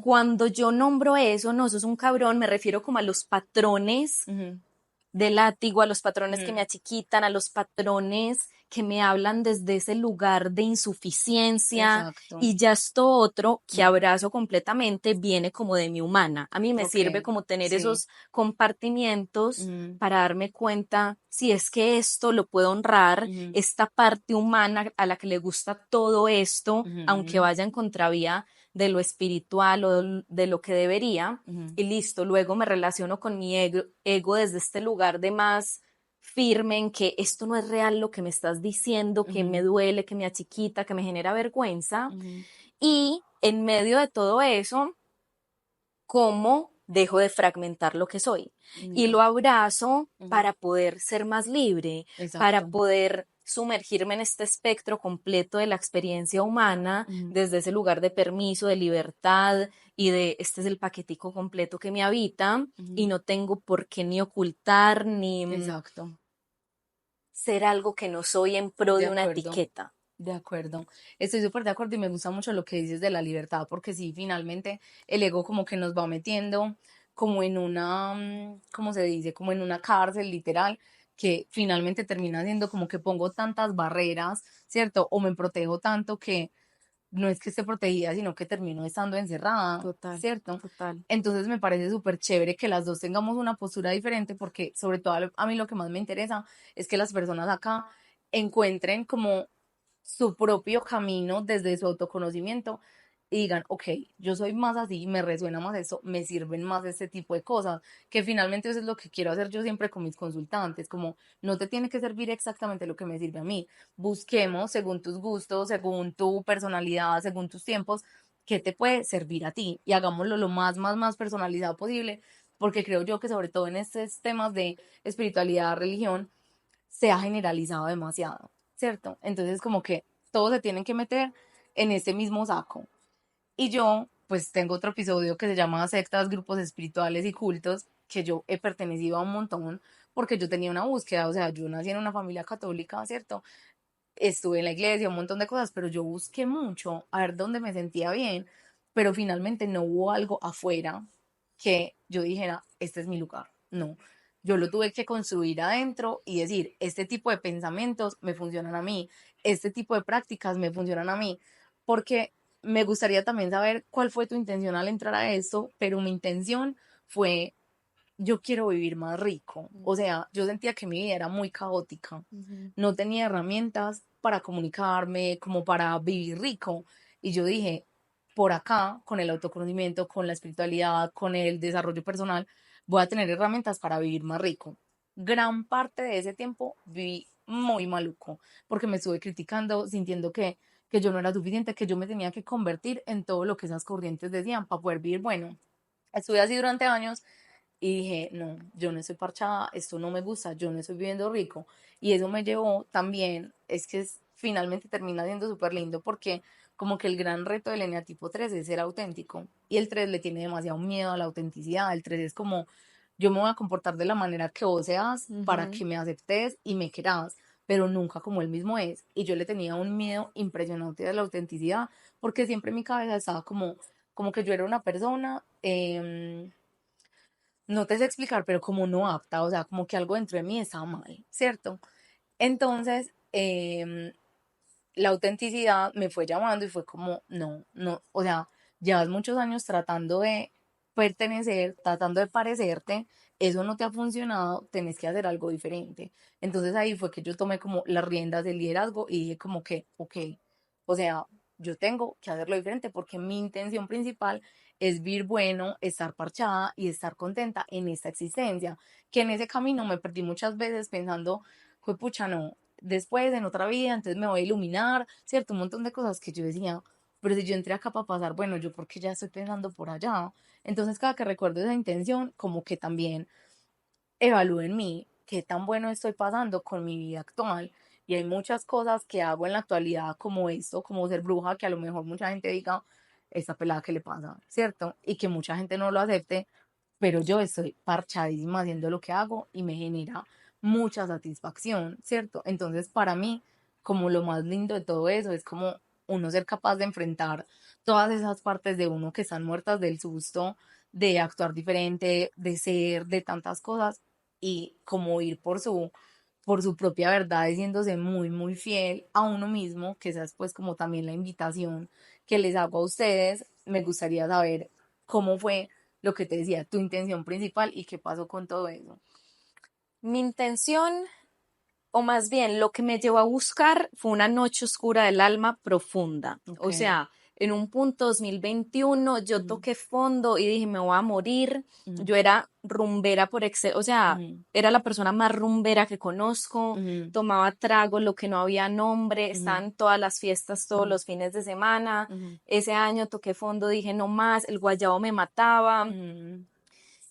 S2: Cuando yo nombro eso, no, sos un cabrón, me refiero como a los patrones de látigo, a los patrones que me achiquitan, a los patrones que me hablan desde ese lugar de insuficiencia.
S1: Exacto.
S2: Y ya esto otro que abrazo completamente viene como de mi humana. A mí me sirve como tener
S1: sí.
S2: esos compartimientos para darme cuenta si es que esto lo puedo honrar, esta parte humana a la que le gusta todo esto, aunque vaya en contravía de lo espiritual o de lo que debería, y listo, luego me relaciono con mi ego desde este lugar de más firme en que esto no es real lo que me estás diciendo, que me duele, que me achiquita, que me genera vergüenza, y en medio de todo eso, ¿cómo dejo de fragmentar lo que soy? Y lo abrazo para poder ser más libre, para poder sumergirme en este espectro completo de la experiencia humana desde ese lugar de permiso, de libertad y de este es el paquetico completo que me habita y no tengo por qué ni ocultar ni
S1: Exacto.
S2: ser algo que no soy en pro de una etiqueta.
S1: De acuerdo, estoy súper de acuerdo y me gusta mucho lo que dices de la libertad, porque sí, finalmente el ego como que nos va metiendo como en una, ¿cómo se dice? Como en una cárcel literal, que finalmente termina siendo como que pongo tantas barreras, ¿cierto? O me protejo tanto que no es que esté protegida, sino que termino estando encerrada,
S2: Total,
S1: ¿cierto?
S2: total.
S1: Entonces me parece súper chévere que las dos tengamos una postura diferente, porque sobre todo a mí lo que más me interesa es que las personas acá encuentren como su propio camino desde su autoconocimiento y digan, ok, yo soy más así, me resuena más eso, me sirven más este tipo de cosas, que finalmente eso es lo que quiero hacer yo siempre con mis consultantes, como no te tiene que servir exactamente lo que me sirve a mí, busquemos según tus gustos, según tu personalidad, según tus tiempos, qué te puede servir a ti y hagámoslo lo más personalizado posible, porque creo yo que sobre todo en estos temas de espiritualidad, religión, se ha generalizado demasiado, ¿cierto? Entonces como que todos se tienen que meter en este mismo saco. Y yo, pues tengo otro episodio que se llama Sectas, Grupos Espirituales y Cultos, que yo he pertenecido a un montón porque yo tenía una búsqueda, o sea, yo nací en una familia católica, ¿cierto? Estuve en la iglesia, un montón de cosas, pero yo busqué mucho a ver dónde me sentía bien, pero finalmente no hubo algo afuera que yo dijera, este es mi lugar. No, yo lo tuve que construir adentro y decir, este tipo de pensamientos me funcionan a mí, este tipo de prácticas me funcionan a mí, porque me gustaría también saber cuál fue tu intención al entrar a esto, pero mi intención fue, yo quiero vivir más rico. O sea, yo sentía que mi vida era muy caótica, no tenía herramientas para comunicarme, como para vivir rico. Y yo dije, por acá, con el autoconocimiento, con la espiritualidad, con el desarrollo personal, voy a tener herramientas para vivir más rico. Gran parte de ese tiempo viví muy maluco, porque me estuve criticando, sintiendo que yo no era suficiente, que yo me tenía que convertir en todo lo que esas corrientes decían para poder vivir bueno. Estuve así durante años y dije, no, yo no estoy parchada, esto no me gusta, yo no estoy viviendo rico. Y eso me llevó también, es que finalmente termina siendo súper lindo porque como que el gran reto del eneatipo 3 es ser auténtico. Y el 3 le tiene demasiado miedo a la autenticidad. El 3 es como, yo me voy a comportar de la manera que vos seas para que me aceptes y me quieras, pero nunca como él mismo es. Y yo le tenía un miedo impresionante de la autenticidad, porque siempre en mi cabeza estaba como que yo era una persona, no te sé explicar, pero como no apta, o sea, como que algo dentro de mí estaba mal, ¿cierto? Entonces, la autenticidad me fue llamando y fue como, no, no, o sea, llevas muchos años tratando de pertenecer, tratando de parecerte, eso no te ha funcionado, tenés que hacer algo diferente. Entonces ahí fue que yo tomé como las riendas del liderazgo y dije como que, ok, o sea, yo tengo que hacerlo diferente porque mi intención principal es vivir bueno, estar parchada y estar contenta en esta existencia, que en ese camino me perdí muchas veces pensando, fue pucha, no, después en otra vida, entonces me voy a iluminar, ¿cierto? Un montón de cosas que yo decía, pero si yo entré acá para pasar, bueno, yo porque ya estoy pensando por allá. Entonces cada que recuerdo esa intención, como que también evalúo en mí qué tan bueno estoy pasando con mi vida actual. Y hay muchas cosas que hago en la actualidad como esto, como ser bruja, que a lo mejor mucha gente diga, esta pelada que le pasa, ¿cierto? Y que mucha gente no lo acepte, pero yo estoy parchadísima haciendo lo que hago y me genera mucha satisfacción, ¿cierto? Entonces, para mí, como lo más lindo de todo eso es como uno ser capaz de enfrentar todas esas partes de uno que están muertas del susto, de actuar diferente, de ser, de tantas cosas y como ir por su propia verdad, diciéndose muy, muy fiel a uno mismo, que esa es pues como también la invitación que les hago a ustedes. Me gustaría saber cómo fue lo que te decía, tu intención principal y qué pasó con todo eso.
S2: Mi intención, o más bien lo que me llevó a buscar, fue una noche oscura del alma profunda.
S1: Ok.
S2: O sea, en un punto 2021 yo toqué fondo y dije, me voy a morir. Yo era rumbera por excel, o sea, era la persona más rumbera que conozco, tomaba trago, lo que no había nombre, estaba en todas las fiestas todos los fines de semana. Ese año toqué fondo, dije, no más, el guayabo me mataba.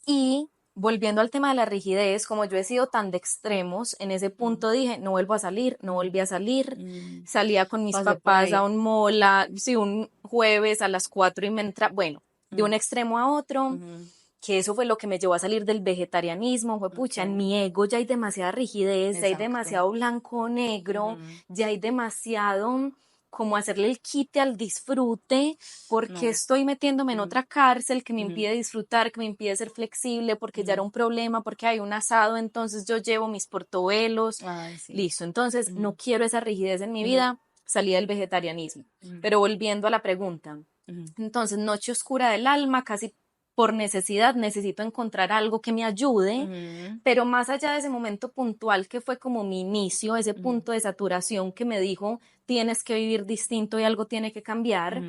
S2: Y volviendo al tema de la rigidez, como yo he sido tan de extremos, en ese punto dije, no vuelvo a salir, no volví a salir. Salía con mis
S1: Pasé por
S2: papás a
S1: ahí.
S2: un mola, sí, un jueves a las 4 y me entra, bueno, de un extremo a otro, que eso fue lo que me llevó a salir del vegetarianismo, fue pucha, en mi ego ya hay demasiada rigidez, ya hay
S1: Exacto.
S2: demasiado blanco o negro, ya hay demasiado como hacerle el quite al disfrute, porque
S1: No.
S2: estoy metiéndome en otra cárcel que me impide disfrutar, que me impide ser flexible, porque ya era un problema, porque hay un asado, entonces yo llevo mis portobelos,
S1: Ay, sí.
S2: listo, entonces no quiero esa rigidez en mi vida, salí del vegetarianismo. Pero volviendo a la pregunta, entonces noche oscura del alma, casi por necesidad, necesito encontrar algo que me ayude, pero más allá de ese momento puntual que fue como mi inicio, ese punto de saturación que me dijo, tienes que vivir distinto y algo tiene que cambiar,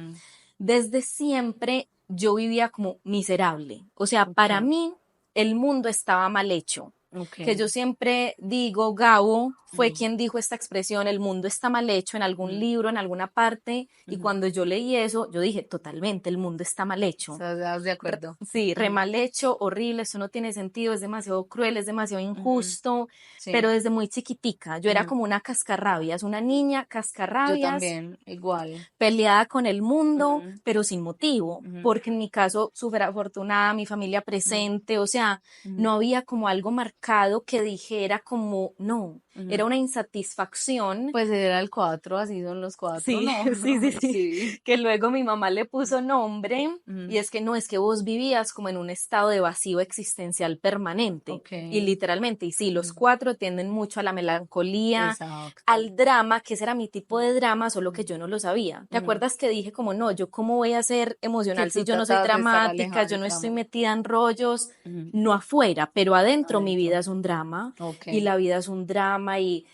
S2: desde siempre yo vivía como miserable. O sea, para
S1: Ok.
S2: mí el mundo estaba mal hecho.
S1: Ok.
S2: Que yo siempre digo, Gabo fue quien dijo esta expresión, el mundo está mal hecho en algún libro, en alguna parte, y cuando yo leí eso, yo dije, totalmente, el mundo está mal hecho.
S1: ¿Estás de acuerdo?
S2: Sí, re mal hecho, horrible, esto no tiene sentido, es demasiado cruel, es demasiado injusto, pero
S1: Sí.
S2: desde muy chiquitica, yo era como una cascarrabias, una niña
S1: Yo
S2: cascarrabias,
S1: también, igual.
S2: peleada con el mundo, pero sin motivo, porque en mi caso, súper afortunada, mi familia presente, o sea, no había como algo marcado que dijera como, no, era una insatisfacción.
S1: Pues era el 4, así son los 4,
S2: Sí,
S1: ¿no?
S2: sí, sí, sí,
S1: Sí.
S2: que luego mi mamá le puso nombre y es que no, es que vos vivías como en un estado de vacío existencial permanente
S1: Ok.
S2: y literalmente, y sí, los 4 tienden mucho a la melancolía,
S1: Exacto.
S2: al drama, que ese era mi tipo de drama, solo que yo no lo sabía. ¿Te acuerdas que dije como no, yo cómo voy a ser
S1: Que
S2: emocional si
S1: tú
S2: yo no soy
S1: tratas de estar
S2: dramática,
S1: alejada
S2: yo
S1: del
S2: no estoy
S1: drama.
S2: metida en rollos, no afuera, pero adentro mi vida
S1: Adentro.
S2: es un drama
S1: Ok.
S2: y la vida es un drama y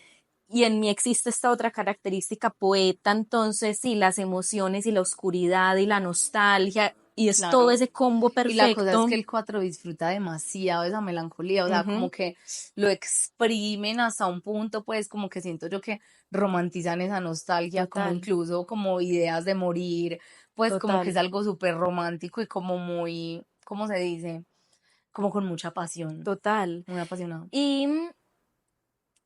S2: en mí existe esta otra característica poeta, entonces sí, las emociones y la oscuridad y la nostalgia, y es todo
S1: Claro.
S2: ese combo
S1: Y la cosa es
S2: perfecto.
S1: que el 4 disfruta demasiado esa melancolía, o sea, como
S2: Ujú,
S1: que lo exprimen hasta un punto, pues como que siento yo que romantizan esa nostalgia, como
S2: total,
S1: incluso como ideas de morir, pues como que es
S2: total,
S1: algo súper romántico y como muy, ¿cómo se dice? Como con mucha pasión,
S2: total.
S1: muy apasionado.
S2: Y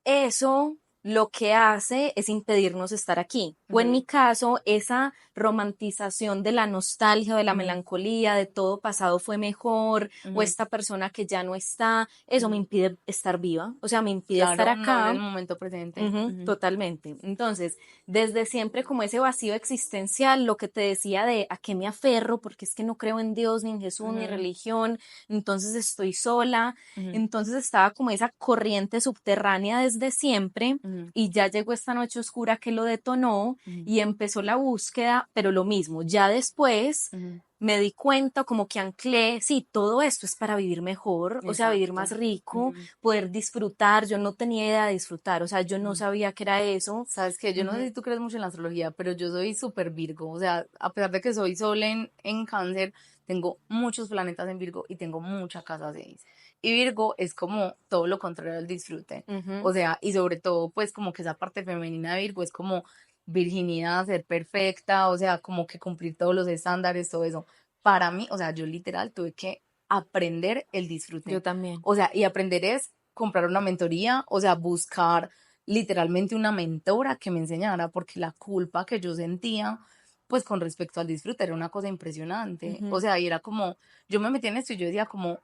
S2: eso lo que hace es impedirnos estar aquí. O en mi caso, esa romantización de la nostalgia, de la melancolía, de todo pasado fue mejor, o esta persona que ya no está, eso me impide estar viva, o sea, me impide estar
S1: Claro, no en
S2: acá.
S1: el momento presente.
S2: Totalmente. Entonces, desde siempre como ese vacío existencial, lo que te decía de a qué me aferro, porque es que no creo en Dios, ni en Jesús, ni religión, entonces estoy sola. Entonces estaba como esa corriente subterránea desde siempre y ya llegó esta noche oscura que lo detonó y empezó la búsqueda, pero lo mismo, ya después me di cuenta como que anclé, sí, todo esto es para vivir mejor, o sea, vivir más
S1: Exacto.
S2: rico, poder disfrutar. Yo no tenía idea de disfrutar, o sea, yo no sabía que era eso.
S1: Sabes que yo no sé si tú crees mucho en la astrología, pero yo soy súper Virgo. O sea, a pesar de que soy Sol en Cáncer, tengo muchos planetas en Virgo y tengo mucha casa 6. Y Virgo es como todo lo contrario al disfrute. O sea, y sobre todo, pues como que esa parte femenina de Virgo es como virginidad, ser perfecta, o sea, como que cumplir todos los estándares, todo eso. Para mí, o sea, yo literal tuve que aprender el disfrute.
S2: Yo también.
S1: O sea, y aprender es comprar una mentoría, o sea, buscar literalmente una mentora que me enseñara, porque la culpa que yo sentía, pues con respecto al disfrute, era una cosa impresionante. O sea, y era como, yo me metía en esto y yo decía como,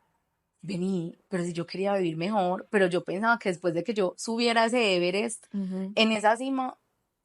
S1: vení, pero si yo quería vivir mejor, pero yo pensaba que después de que yo subiera ese Everest, en esa cima,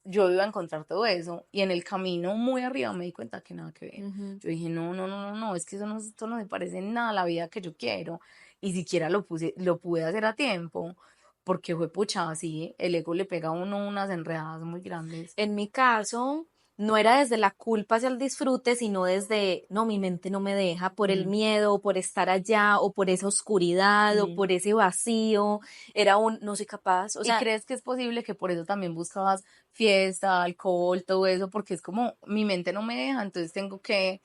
S1: yo iba a encontrar todo eso. Y en el camino muy arriba me di cuenta que nada que ver. Yo dije, no, no, no, no, no, es que esto no se parece en nada a la vida que yo quiero. Y siquiera lo pude hacer a tiempo, porque fue pucha, así, el ego le pega a uno unas enredadas muy grandes.
S2: En mi caso, no era desde la culpa hacia el disfrute, sino desde, no, mi mente no me deja por el miedo, o por estar allá, o por esa oscuridad, o por ese vacío. Era un, no soy capaz. O
S1: ¿Y
S2: sea,
S1: crees que es posible que por eso también buscabas fiesta, alcohol, todo eso? Porque es como mi mente no me deja, entonces tengo que,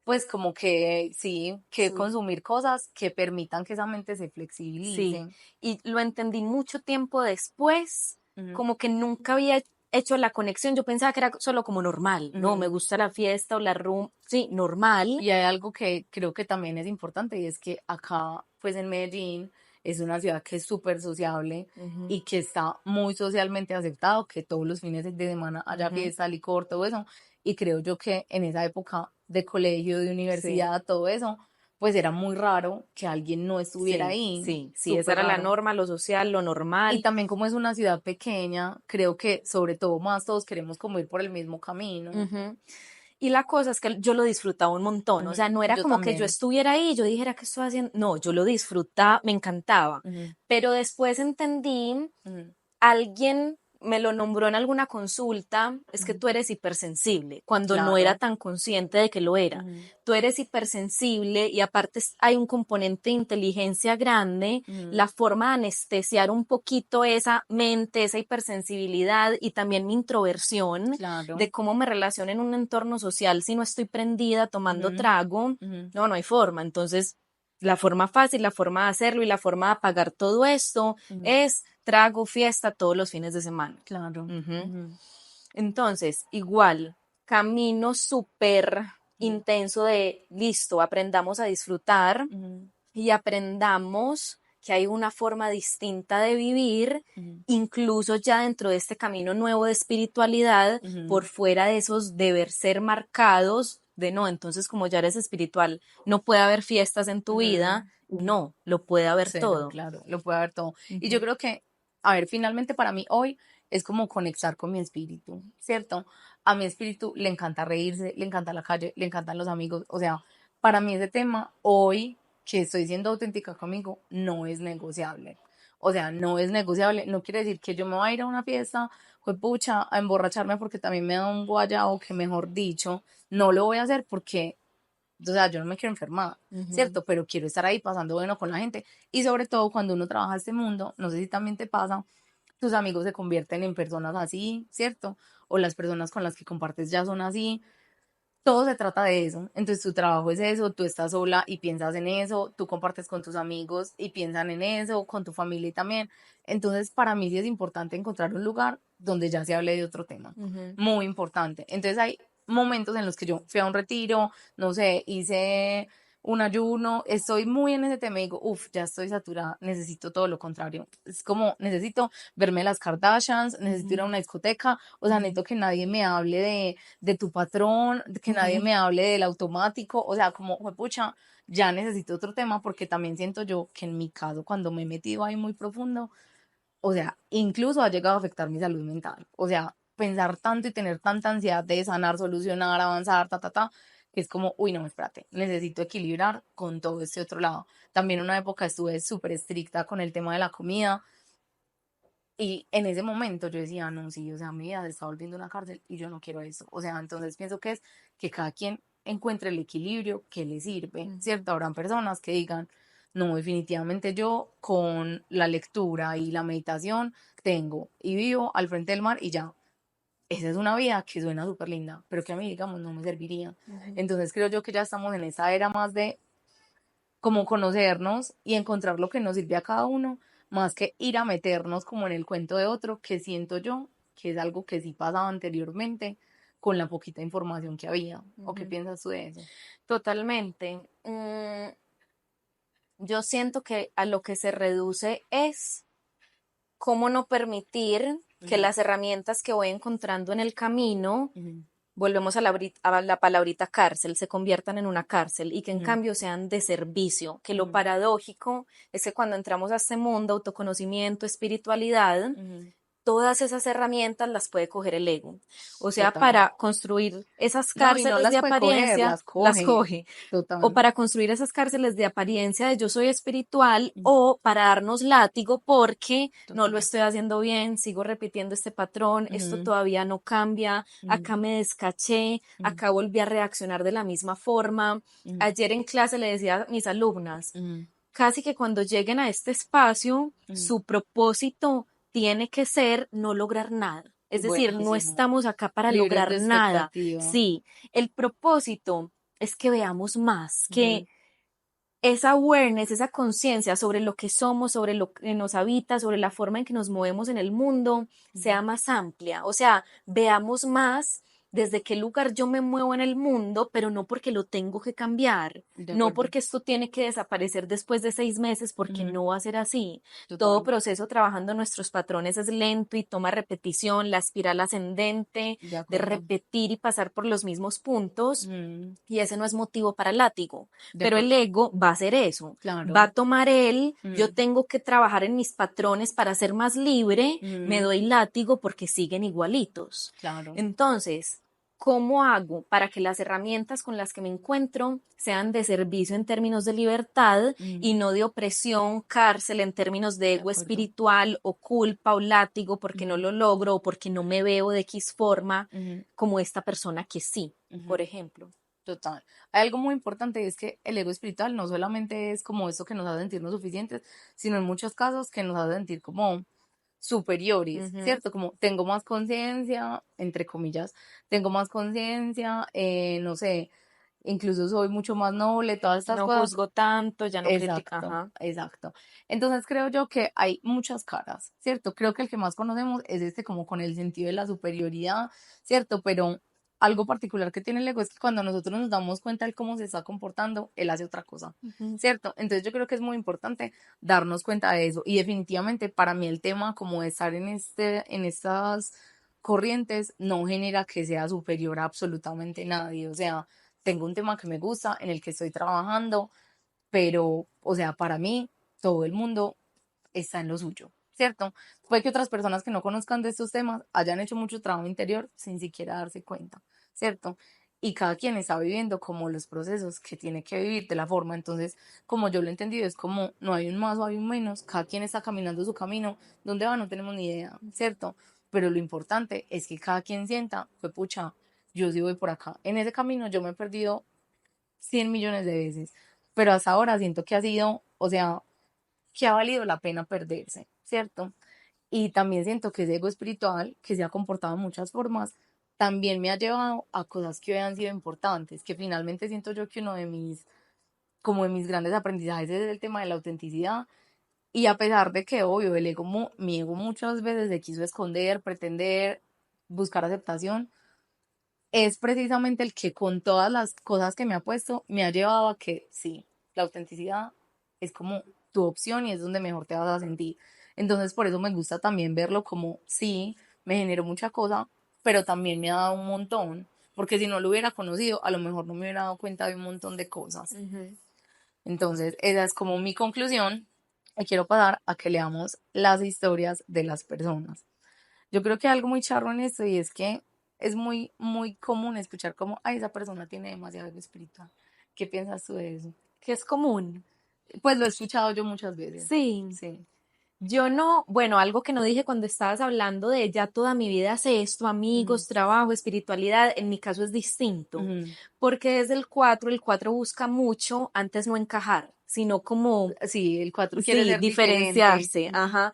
S1: pues como que sí, que
S2: sí,
S1: consumir cosas que permitan que esa mente se
S2: sí.
S1: flexibilice.
S2: Y lo entendí mucho tiempo después,
S1: Ujú,
S2: como que nunca había hecho la conexión. Yo pensaba que era solo como normal, no, me
S1: ujú.
S2: gusta la fiesta o la room, sí, normal.
S1: Y hay algo que creo que también es importante y es que acá, pues en Medellín, es una ciudad que es súper sociable y que está muy socialmente aceptado, que todos los fines de semana haya fiesta, licor, todo eso. Y creo yo que en esa época de colegio, de
S2: Sí.
S1: universidad, todo eso, pues era muy raro que alguien no estuviera
S2: Sí,
S1: ahí,
S2: sí, sí, esa
S1: súper
S2: era la
S1: raro.
S2: norma, lo social, lo
S1: Y
S2: normal.
S1: también como es una ciudad pequeña, creo que sobre todo más todos queremos como ir por el mismo camino.
S2: Ujú. Y la cosa es que yo lo disfrutaba un montón, o sea,
S1: Ujú,
S2: no era
S1: yo
S2: como que yo
S1: también.
S2: estuviera ahí y yo dijera que estoy haciendo, no, yo lo disfrutaba, me encantaba.
S1: Ujú,
S2: Pero después entendí,
S1: ujú,
S2: alguien me lo nombró en alguna consulta, es que
S1: ujú.
S2: tú eres hipersensible, cuando no era
S1: Claro.
S2: tan consciente de que lo era.
S1: Ujú,
S2: Tú eres hipersensible y aparte hay un componente de inteligencia grande,
S1: ujú,
S2: la forma de anestesiar un poquito esa mente, esa hipersensibilidad y también mi introversión
S1: claro.
S2: de cómo me relaciono en un entorno social si no estoy prendida tomando
S1: Ujú,
S2: trago,
S1: ujú,
S2: no, no hay forma. Entonces, la forma fácil, la forma de hacerlo y la forma de apagar todo esto
S1: ujú,
S2: es trago, fiesta todos los fines de semana.
S1: claro.
S2: Ujú.
S1: Ujú,
S2: Entonces, igual, camino súper
S1: ujú,
S2: intenso de, listo, aprendamos a disfrutar
S1: ujú,
S2: y aprendamos que hay una forma distinta de vivir,
S1: ujú,
S2: incluso ya dentro de este camino nuevo de espiritualidad, por
S1: ujú,
S2: fuera de esos deber ser marcados, de no, entonces como ya eres espiritual, no puede haber fiestas en tu vida,
S1: ujú.
S2: no, lo puede haber
S1: Cero,
S2: todo.
S1: claro, lo puede haber todo. Y yo
S2: Ujú,
S1: creo que, a ver, finalmente para mí hoy es como conectar con mi espíritu, ¿cierto? A mi espíritu le encanta reírse, le encanta la calle, le encantan los amigos. O sea, para mí ese tema hoy que estoy siendo auténtica conmigo no es negociable. O sea, no es negociable. No quiere decir que yo me voy a ir a una fiesta, pucha, a emborracharme porque también me da un guayao, que mejor dicho, no lo voy a hacer porque o sea, yo no me quiero enfermar,
S2: ujú,
S1: ¿cierto? Pero quiero estar ahí pasando bueno con la gente. Y sobre todo cuando uno trabaja este mundo, no sé si también te pasa, tus amigos se convierten en personas así, ¿cierto? O las personas con las que compartes ya son así. Todo se trata de eso. Entonces tu trabajo es eso, tú estás sola y piensas en eso, tú compartes con tus amigos y piensan en eso, con tu familia y también. Entonces para mí sí es importante encontrar un lugar donde ya se hable de otro tema.
S2: ujú.
S1: Muy importante. Entonces hay momentos en los que yo fui a un retiro, no sé, hice un ayuno, estoy muy en ese tema y digo, uff, ya estoy saturada, necesito todo lo contrario. Es como, necesito verme las Kardashians, necesito ir a una discoteca, o sea, necesito que nadie me hable de tu patrón, que nadie me hable del automático, o sea, como, pucha, ya necesito otro tema porque también siento yo que en mi caso, cuando me he metido ahí muy profundo, o sea, incluso ha llegado a afectar mi salud mental. O sea, pensar tanto y tener tanta ansiedad de sanar, solucionar, avanzar, que es como, uy, no, espérate, necesito equilibrar con todo este otro lado. También una época estuve súper estricta con el tema de la comida y en ese momento yo decía, no, sí, o sea, mi vida se está volviendo una cárcel y yo no quiero eso. O sea, entonces pienso que es que cada quien encuentre el equilibrio que le sirve, ¿cierto? Habrán personas que digan, no, definitivamente yo con la lectura y la meditación tengo y vivo al frente del mar y ya. Esa es una vida que suena súper linda, pero que a mí, digamos, no me serviría. Entonces creo yo que ya estamos en esa era más de como conocernos y encontrar lo que nos sirve a cada uno, más que ir a meternos como en el cuento de otro, que siento yo que es algo que sí pasaba anteriormente con la poquita información que había. ¿O qué piensas tú de eso?
S2: Totalmente. Yo siento que a lo que se reduce es cómo no permitir que las herramientas que voy encontrando en el camino, volvemos a la palabrita cárcel, se conviertan en una cárcel y que en cambio sean de servicio, que lo paradójico es que cuando entramos a este mundo, autoconocimiento, espiritualidad, todas esas herramientas las puede coger el ego. O sea,
S1: Total.
S2: para construir esas
S1: No, y no
S2: cárceles
S1: las
S2: de
S1: puede coger,
S2: apariencia, las coge.
S1: Total.
S2: O para construir esas cárceles de apariencia de yo soy espiritual, o para darnos látigo porque no lo estoy haciendo bien, sigo repitiendo este patrón, esto todavía no cambia, acá me descaché, acá volví a reaccionar de la misma forma. Ayer en clase le decía a mis alumnas, casi que cuando lleguen a este espacio, su propósito tiene que ser no lograr nada. Es decir, no
S1: Buenísimo.
S2: estamos acá para
S1: Libres
S2: lograr
S1: de
S2: nada.
S1: expectativa.
S2: Sí, el propósito es que veamos más, que esa awareness, esa conciencia sobre lo que somos, sobre lo que nos habita, sobre la forma en que nos movemos en el mundo, sea más amplia. O sea, veamos más desde qué lugar yo me muevo en el mundo, pero no porque lo tengo que cambiar, no porque esto tiene que desaparecer después de 6 meses, porque no va a ser así. Todo proceso trabajando nuestros patrones es lento y toma repetición, la espiral ascendente de repetir y pasar por los mismos puntos, y ese no es motivo para látigo, pero el ego va a hacer eso, va a tomar yo tengo que trabajar en mis patrones para ser más libre, me doy látigo porque siguen igualitos. Entonces, ¿cómo hago para que las herramientas con las que me encuentro sean de servicio en términos de libertad y no de opresión, cárcel en términos de ego espiritual o culpa o látigo porque no lo logro o porque no me veo de X forma como esta persona que sí, por ejemplo?
S1: Total. Hay algo muy importante y es que el ego espiritual no solamente es como eso que nos hace sentirnos suficientes, sino en muchos casos que nos hace sentir como superiores, ¿cierto? Como tengo más conciencia, entre comillas, tengo más conciencia, no sé, incluso soy mucho más noble, todas estas
S2: No
S1: cosas.
S2: juzgo tanto, ya no critico.
S1: Exacto, exacto. Entonces creo yo que hay muchas caras, ¿cierto? Creo que el que más conocemos es este como con el sentido de la superioridad, ¿cierto? Pero algo particular que tiene el ego es que cuando nosotros nos damos cuenta de cómo se está comportando, él hace otra cosa, ¿cierto? Entonces yo creo que es muy importante darnos cuenta de eso y definitivamente para mí el tema como de estar en estas corrientes no genera que sea superior a absolutamente nadie, o sea, tengo un tema que me gusta, en el que estoy trabajando, pero, o sea, para mí, todo el mundo está en lo suyo, ¿cierto? Puede que otras personas que no conozcan de estos temas hayan hecho mucho trabajo interior sin siquiera darse cuenta, ¿cierto? Y cada quien está viviendo como los procesos que tiene que vivir de la forma. Entonces, como yo lo he entendido, es como no hay un más o hay un menos, cada quien está caminando su camino, ¿dónde va? No tenemos ni idea, ¿cierto? Pero lo importante es que cada quien sienta, fue pucha, yo sí voy por acá. En ese camino yo me he perdido 100 millones de veces, pero hasta ahora siento que ha sido, o sea, que ha valido la pena perderse, ¿cierto? Y también siento que ese ego espiritual, que se ha comportado de muchas formas, también me ha llevado a cosas que hoy han sido importantes, que finalmente siento yo que uno de como de mis grandes aprendizajes es el tema de la autenticidad. Y a pesar de que, obvio, el ego, mi ego muchas veces se quiso esconder, pretender, buscar aceptación, es precisamente el que con todas las cosas que me ha puesto, me ha llevado a que sí, la autenticidad es como tu opción y es donde mejor te vas a sentir. Entonces por eso me gusta también verlo como, sí, me generó mucha cosa, pero también me ha dado un montón, porque si no lo hubiera conocido, a lo mejor no me hubiera dado cuenta de un montón de cosas. Entonces esa es como mi conclusión y quiero pasar a que leamos las historias de las personas. Yo creo que hay algo muy charro en esto y es que es muy, muy común escuchar como, ay, esa persona tiene demasiado ego espiritual. ¿Qué piensas tú de eso?
S2: Que es común.
S1: Pues lo he escuchado yo muchas veces.
S2: Sí.
S1: Sí.
S2: Yo no, bueno, algo que no dije cuando estabas hablando de ya toda mi vida hace esto, amigos, trabajo, espiritualidad, en mi caso es distinto, porque desde el 4 busca mucho, antes no encajar, sino como,
S1: Sí, el 4 quiere
S2: sí,
S1: ser diferente.
S2: diferenciarse, ajá.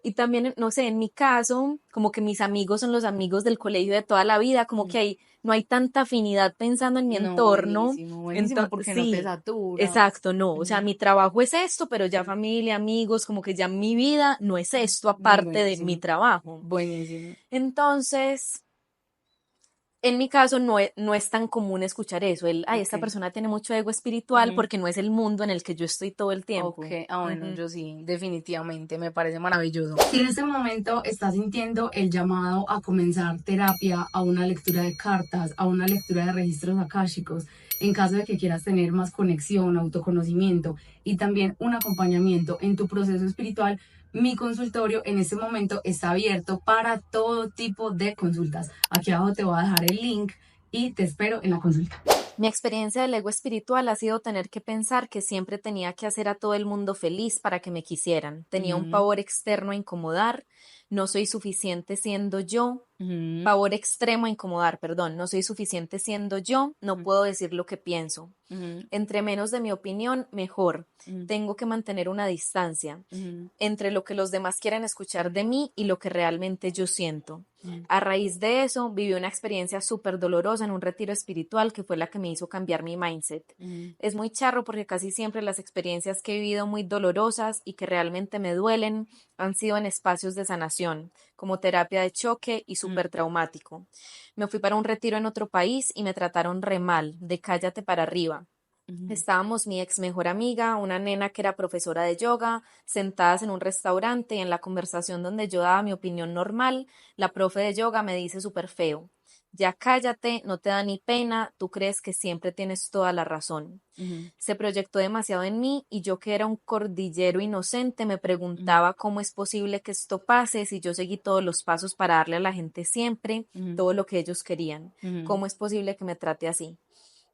S2: Y también, no sé, en mi caso, como que mis amigos son los amigos del colegio de toda la vida, como que no hay tanta afinidad pensando en mi
S1: No,
S2: entorno.
S1: buenísimo, porque no te
S2: Sí,
S1: satura.
S2: exacto, no. O sea, mi trabajo es esto, pero ya familia, amigos, como que ya mi vida no es esto aparte de mi
S1: Buenísimo.
S2: trabajo.
S1: Buenísimo.
S2: Entonces, en mi caso no es tan común escuchar eso, esta
S1: Ok.
S2: persona tiene mucho ego espiritual porque no es el mundo en el que yo estoy todo el tiempo.
S1: Ok, bueno, yo sí, definitivamente, me parece maravilloso. Si en este momento estás sintiendo el llamado a comenzar terapia, a una lectura de cartas, a una lectura de registros akáshicos, en caso de que quieras tener más conexión, autoconocimiento y también un acompañamiento en tu proceso espiritual, mi consultorio en este momento está abierto para todo tipo de consultas. Aquí abajo te voy a dejar el link y te espero en la consulta.
S2: Mi experiencia del ego espiritual ha sido tener que pensar que siempre tenía que hacer a todo el mundo feliz para que me quisieran. Tenía un pavor externo a incomodar, no soy suficiente siendo yo. Pavor extremo a incomodar, perdón, no soy suficiente siendo yo, no puedo decir lo que pienso. Entre menos de mi opinión, mejor. Tengo que mantener una distancia entre lo que los demás quieren escuchar de mí y lo que realmente yo siento. A raíz de eso, viví una experiencia súper dolorosa en un retiro espiritual que fue la que me hizo cambiar mi mindset. Es muy charro porque casi siempre las experiencias que he vivido muy dolorosas y que realmente me duelen han sido en espacios de sanación, como terapia de choque y súper traumático. Me fui para un retiro en otro país y me trataron re mal, de cállate para arriba. Estábamos mi ex mejor amiga, una nena que era profesora de yoga, sentadas en un restaurante y en la conversación donde yo daba mi opinión normal, la profe de yoga me dice súper feo, ya cállate, no te da ni pena, tú crees que siempre tienes toda la razón. Se proyectó demasiado en mí y yo que era un cordillero inocente me preguntaba cómo es posible que esto pase si yo seguí todos los pasos para darle a la gente siempre todo lo que ellos querían. ¿Cómo es posible que me trate así?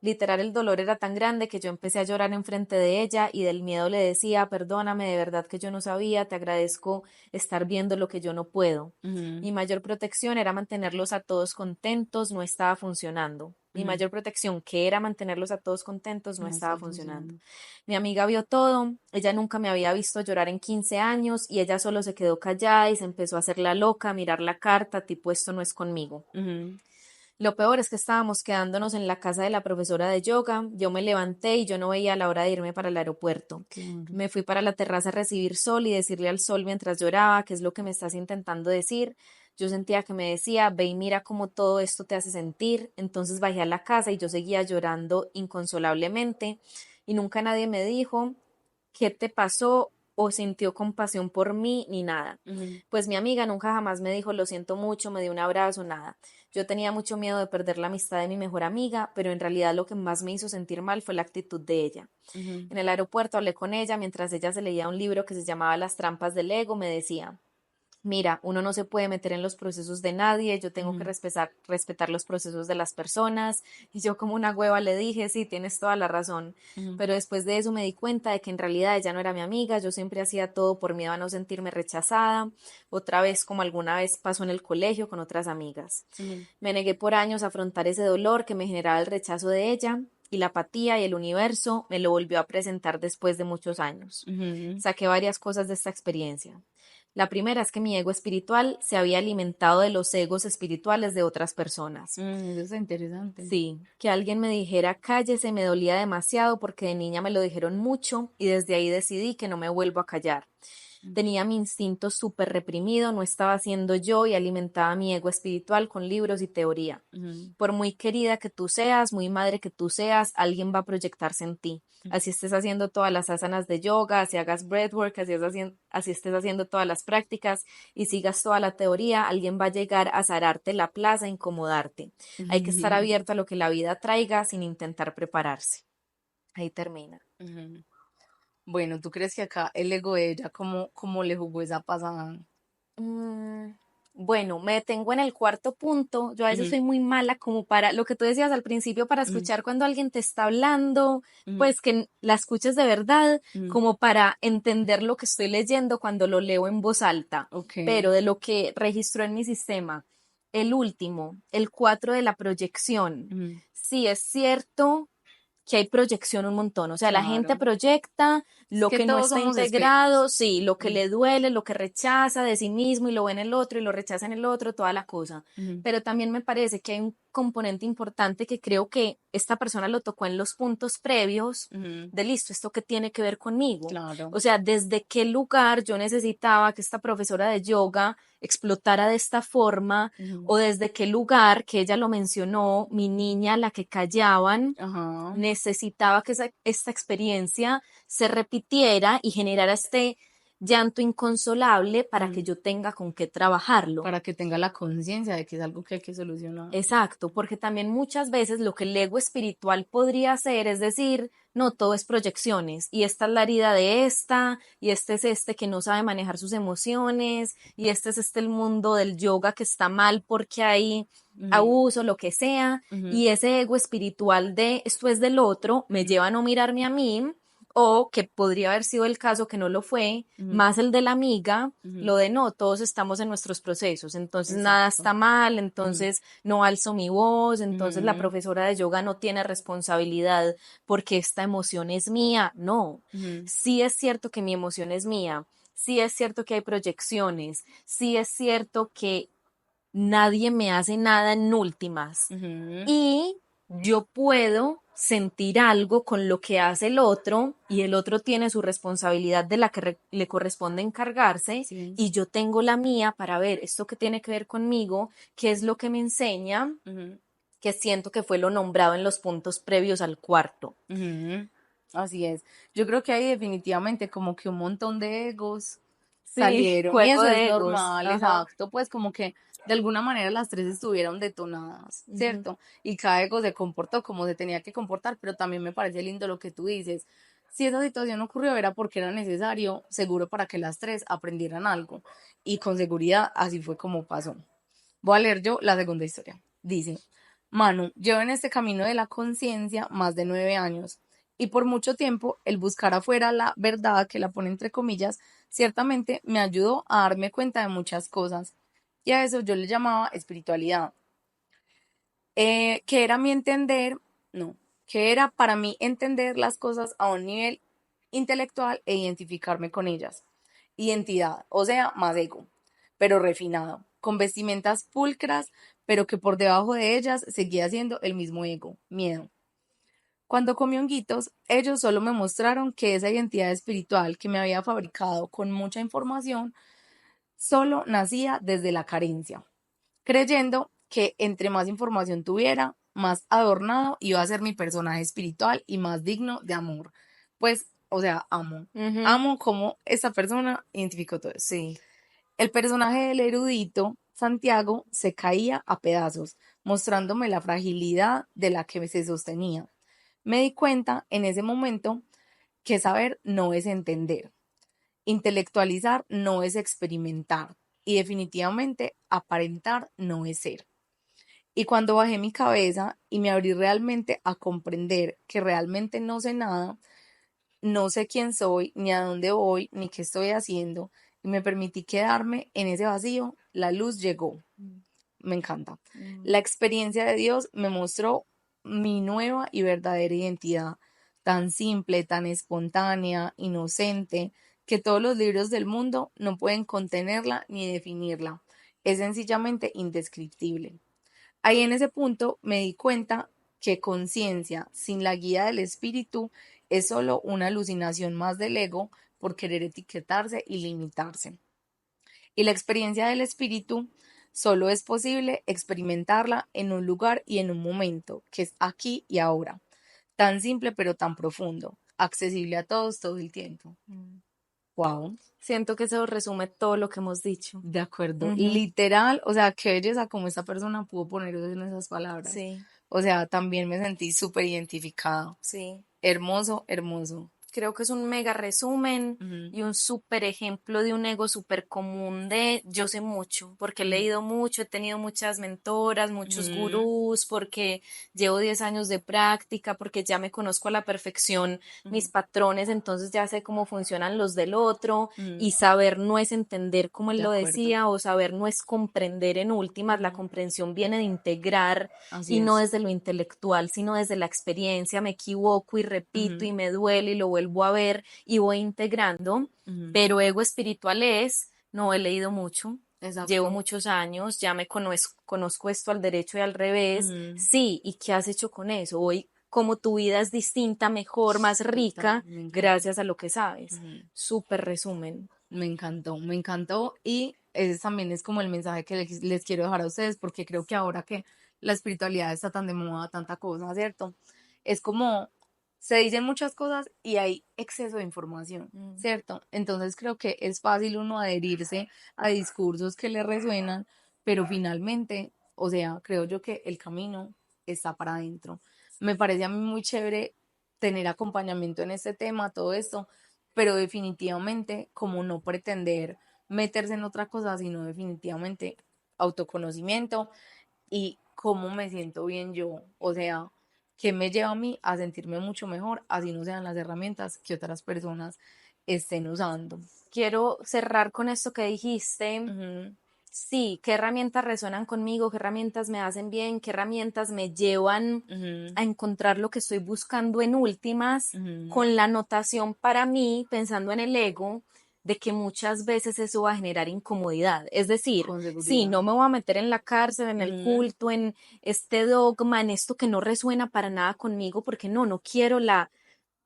S2: Literal, el dolor era tan grande que yo empecé a llorar enfrente de ella y del miedo le decía, perdóname, de verdad que yo no sabía, te agradezco estar viendo lo que yo no puedo. Mi mayor protección era mantenerlos a todos contentos, no estaba funcionando. Mi mayor protección, que era mantenerlos a todos contentos, no estaba funcionando. Mi amiga vio todo, ella nunca me había visto llorar en 15 años y ella solo se quedó callada y se empezó a hacer la loca, a mirar la carta, tipo, esto no es conmigo. Lo peor es que estábamos quedándonos en la casa de la profesora de yoga. Yo me levanté y yo no veía la hora de irme para el aeropuerto. Me fui para la terraza a recibir sol y decirle al sol mientras lloraba, ¿qué es lo que me estás intentando decir? Yo sentía que me decía, ve y mira cómo todo esto te hace sentir. Entonces bajé a la casa y yo seguía llorando inconsolablemente y nunca nadie me dijo qué te pasó o sintió compasión por mí ni nada. Pues mi amiga nunca jamás me dijo lo siento mucho, me dio un abrazo, nada. Yo tenía mucho miedo de perder la amistad de mi mejor amiga, pero en realidad lo que más me hizo sentir mal fue la actitud de ella. En el aeropuerto hablé con ella mientras ella se leía un libro que se llamaba Las trampas del ego, me decía, mira, uno no se puede meter en los procesos de nadie, yo tengo que respetar los procesos de las personas. Y yo como una hueva le dije, sí, tienes toda la razón. Pero después de eso me di cuenta de que en realidad ella no era mi amiga, yo siempre hacía todo por miedo a no sentirme rechazada, otra vez como alguna vez pasó en el colegio con otras amigas. Me negué por años a afrontar ese dolor que me generaba el rechazo de ella. Y la apatía y el universo me lo volvió a presentar después de muchos años. Saqué varias cosas de esta experiencia. La primera es que mi ego espiritual se había alimentado de los egos espirituales de otras personas.
S1: Eso es interesante.
S2: Sí, que alguien me dijera cállese me dolía demasiado porque de niña me lo dijeron mucho y desde ahí decidí que no me vuelvo a callar. tenía mi instinto súper reprimido, no estaba siendo yo y alimentaba mi ego espiritual con libros y teoría. Por muy querida que tú seas, muy madre que tú seas, alguien va a proyectarse en ti. Así estés haciendo todas las asanas de yoga, así hagas breathwork, así estés haciendo todas las prácticas y sigas toda la teoría, alguien va a llegar a zararte la plaza, a incomodarte. Hay que estar abierto a lo que la vida traiga sin intentar prepararse. Ahí termina.
S1: Bueno, ¿tú crees que acá el ego de ella cómo le jugó esa pasada?
S2: Bueno, me detengo en el cuarto punto. Yo a veces soy muy mala como para, lo que tú decías al principio, para escuchar cuando alguien te está hablando, pues que la escuches de verdad, como para entender lo que estoy leyendo cuando lo leo en voz alta. Pero de lo que registró en mi sistema, el último, el 4 de la proyección. Sí, es cierto que hay proyección un montón, o sea, la gente proyecta lo
S1: que
S2: que no
S1: todos
S2: está
S1: somos
S2: integrado, sí, lo que le duele, lo que rechaza de sí mismo y lo ve en el otro y lo rechaza en el otro, toda la cosa. Pero también me parece que hay un componente importante que creo que esta persona lo tocó en los puntos previos de listo, ¿esto qué tiene que ver conmigo?
S1: Claro.
S2: O sea, desde qué lugar yo necesitaba que esta profesora de yoga explotara de esta forma o desde qué lugar, que ella lo mencionó, mi niña, la que callaban, necesitaba que esta experiencia se repitiera y generara este llanto inconsolable para que yo tenga con qué trabajarlo.
S1: Para que tenga la conciencia de que es algo que hay que solucionar.
S2: Exacto, porque también muchas veces lo que el ego espiritual podría hacer es decir, no, todo es proyecciones y esta es la herida de esta y este es este que no sabe manejar sus emociones y este es el mundo del yoga que está mal porque hay abuso, lo que sea, y ese ego espiritual de esto es del otro me lleva a no mirarme a mí. O que podría haber sido el caso que no lo fue, más el de la amiga, lo de no, todos estamos en nuestros procesos, entonces nada está mal, entonces no alzo mi voz, entonces la profesora de yoga no tiene responsabilidad porque esta emoción es mía. No, sí es cierto que mi emoción es mía, sí es cierto que hay proyecciones, sí es cierto que nadie me hace nada en últimas y yo puedo sentir algo con lo que hace el otro y el otro tiene su responsabilidad de la que le corresponde encargarse y yo tengo la mía para ver esto que tiene que ver conmigo, qué es lo que me enseña, que siento que fue lo nombrado en los puntos previos al cuarto.
S1: Así es. Yo creo que hay definitivamente como que un montón de egos
S2: Sí,
S1: salieron y
S2: juego
S1: eso es
S2: de egos.
S1: normal, exacto, pues como que de alguna manera las tres estuvieron detonadas, ¿cierto? Y cada ego se comportó como se tenía que comportar, pero también me parece lindo lo que tú dices. Si esa situación ocurrió era porque era necesario, seguro para que las tres aprendieran algo y con seguridad así fue como pasó. Voy a leer yo la segunda historia. Dice, Manu, llevo en este camino de la conciencia más de 9 años y por mucho tiempo el buscar afuera la verdad, que la pone entre comillas, ciertamente me ayudó a darme cuenta de muchas cosas y a eso yo le llamaba espiritualidad. Que era mi entender, no, que era para mí entender las cosas a un nivel intelectual e identificarme con ellas. Identidad, o sea, más ego, pero refinado, con vestimentas pulcras, pero que por debajo de ellas seguía siendo el mismo ego, miedo. Cuando comí honguitos, ellos solo me mostraron que esa identidad espiritual que me había fabricado con mucha información solo nacía desde la carencia, creyendo que entre más información tuviera, más adornado iba a ser mi personaje espiritual y más digno de amor. Pues, o sea, amo como esta persona identificó todo eso.
S2: Sí.
S1: El personaje del erudito Santiago se caía a pedazos, mostrándome la fragilidad de la que se sostenía. Me di cuenta en ese momento que saber no es entender, intelectualizar no es experimentar y definitivamente aparentar no es ser. Y cuando bajé mi cabeza y me abrí realmente a comprender que realmente no sé nada, no sé quién soy, ni a dónde voy, ni qué estoy haciendo, y me permití quedarme en ese vacío, la luz llegó. Me encanta. La experiencia de Dios me mostró mi nueva y verdadera identidad, tan simple, tan espontánea, inocente, que todos los libros del mundo no pueden contenerla ni definirla. Es sencillamente indescriptible. Ahí en ese punto me di cuenta que conciencia sin la guía del espíritu es solo una alucinación más del ego, por querer etiquetarse y limitarse. Y la experiencia del espíritu solo es posible experimentarla en un lugar y en un momento, que es aquí y ahora. Tan simple pero tan profundo, accesible a todos todo el tiempo. Wow,
S2: Siento que eso resume todo lo que hemos dicho.
S1: de acuerdo.
S2: Ujú.
S1: Literal, o sea, qué belleza como esta persona pudo poner eso en esas palabras.
S2: Sí,
S1: O sea, también me sentí súper identificada.
S2: sí.
S1: Hermoso, hermoso.
S2: Creo que es un mega resumen
S1: Ujú,
S2: y un súper ejemplo de un ego súper común de yo sé mucho, porque he leído mucho, he tenido muchas mentoras, muchos
S1: ujú,
S2: gurús, porque llevo 10 años de práctica, porque ya me conozco a la perfección mis
S1: ujú,
S2: patrones, entonces ya sé cómo funcionan los del otro
S1: ujú.
S2: y saber no es entender como él
S1: De
S2: lo
S1: acuerdo.
S2: decía o saber no es comprender en últimas, la
S1: Ujú,
S2: comprensión viene de integrar
S1: así
S2: y no
S1: es.
S2: desde lo intelectual, sino desde la experiencia, me equivoco y repito
S1: Ujú,
S2: y me duele y lo vuelvo a ver y voy integrando,
S1: ujú.
S2: pero ego espiritual es, no he leído mucho, llevo
S1: Exacto.
S2: muchos años, ya me conozco esto al derecho y al revés,
S1: Ujú.
S2: sí, ¿y qué has hecho con eso? Hoy, como tu vida es distinta, mejor, más
S1: Total,
S2: rica,
S1: me encanta.
S2: gracias a lo que sabes.
S1: Ujú.
S2: Súper resumen.
S1: Me encantó y ese también es como el mensaje que les quiero dejar a ustedes porque creo que ahora que la espiritualidad está tan de moda, tanta cosa, ¿cierto? Es como se dicen muchas cosas y hay exceso de información,
S2: Mm.
S1: ¿cierto? Entonces creo que es fácil uno adherirse a discursos que le resuenan, pero finalmente, o sea, creo yo que el camino está para adentro. Me parece a mí muy chévere tener acompañamiento en este tema, todo esto, pero definitivamente como no pretender meterse en otra cosa, sino definitivamente autoconocimiento y cómo me siento bien yo, o sea, qué me lleva a mí a sentirme mucho mejor, así no sean las herramientas que otras personas estén usando.
S2: Quiero cerrar con esto que dijiste.
S1: Ujú,
S2: Sí, qué herramientas resuenan conmigo, qué herramientas me hacen bien, qué herramientas me llevan
S1: ujú,
S2: a encontrar lo que estoy buscando en últimas,
S1: ujú,
S2: con la anotación para mí, pensando en el ego, de que muchas veces eso va a generar incomodidad. Es decir,
S1: con
S2: sí,
S1: seguridad.
S2: no me voy a meter en la cárcel, en el
S1: Ujú,
S2: culto, en este dogma, en esto que no resuena para nada conmigo, porque no quiero la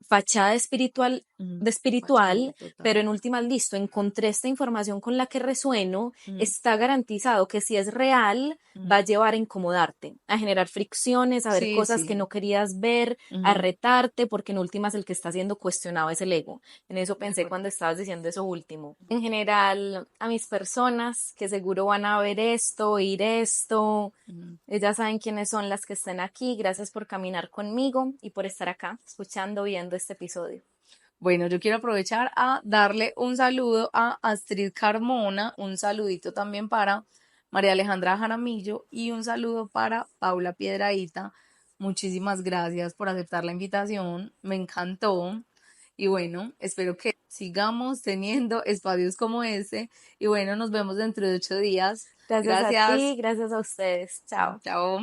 S2: fachada espiritual
S1: ujú,
S2: de
S1: fachada,
S2: espiritual,
S1: total.
S2: pero en últimas, listo, encontré esta información con la que resueno,
S1: Ujú,
S2: está garantizado que si es real, va a
S1: ujú.
S2: llevar a incomodarte, a generar fricciones, a ver
S1: Sí,
S2: cosas que
S1: sí.
S2: no querías ver, a
S1: Ujú,
S2: retarte, porque en últimas el que está siendo cuestionado es el ego. En eso
S1: de
S2: pensé
S1: acuerdo.
S2: cuando estabas diciendo eso último. En general, a mis personas que seguro van a ver esto, oír esto,
S1: Ujú.
S2: ellas saben quiénes son las que estén aquí. Gracias por caminar conmigo y por estar acá, escuchando, viendo este episodio.
S1: Bueno, yo quiero aprovechar a darle un saludo a Astrid Carmona, un saludito también para María Alejandra Jaramillo y un saludo para Paula Piedraíta. Muchísimas gracias por aceptar la invitación, me encantó y bueno, espero que sigamos teniendo espacios como este y bueno, nos vemos dentro de 8 días.
S2: Gracias a ti,
S1: Gracias,
S2: gracias a ustedes. Chao.
S1: chao.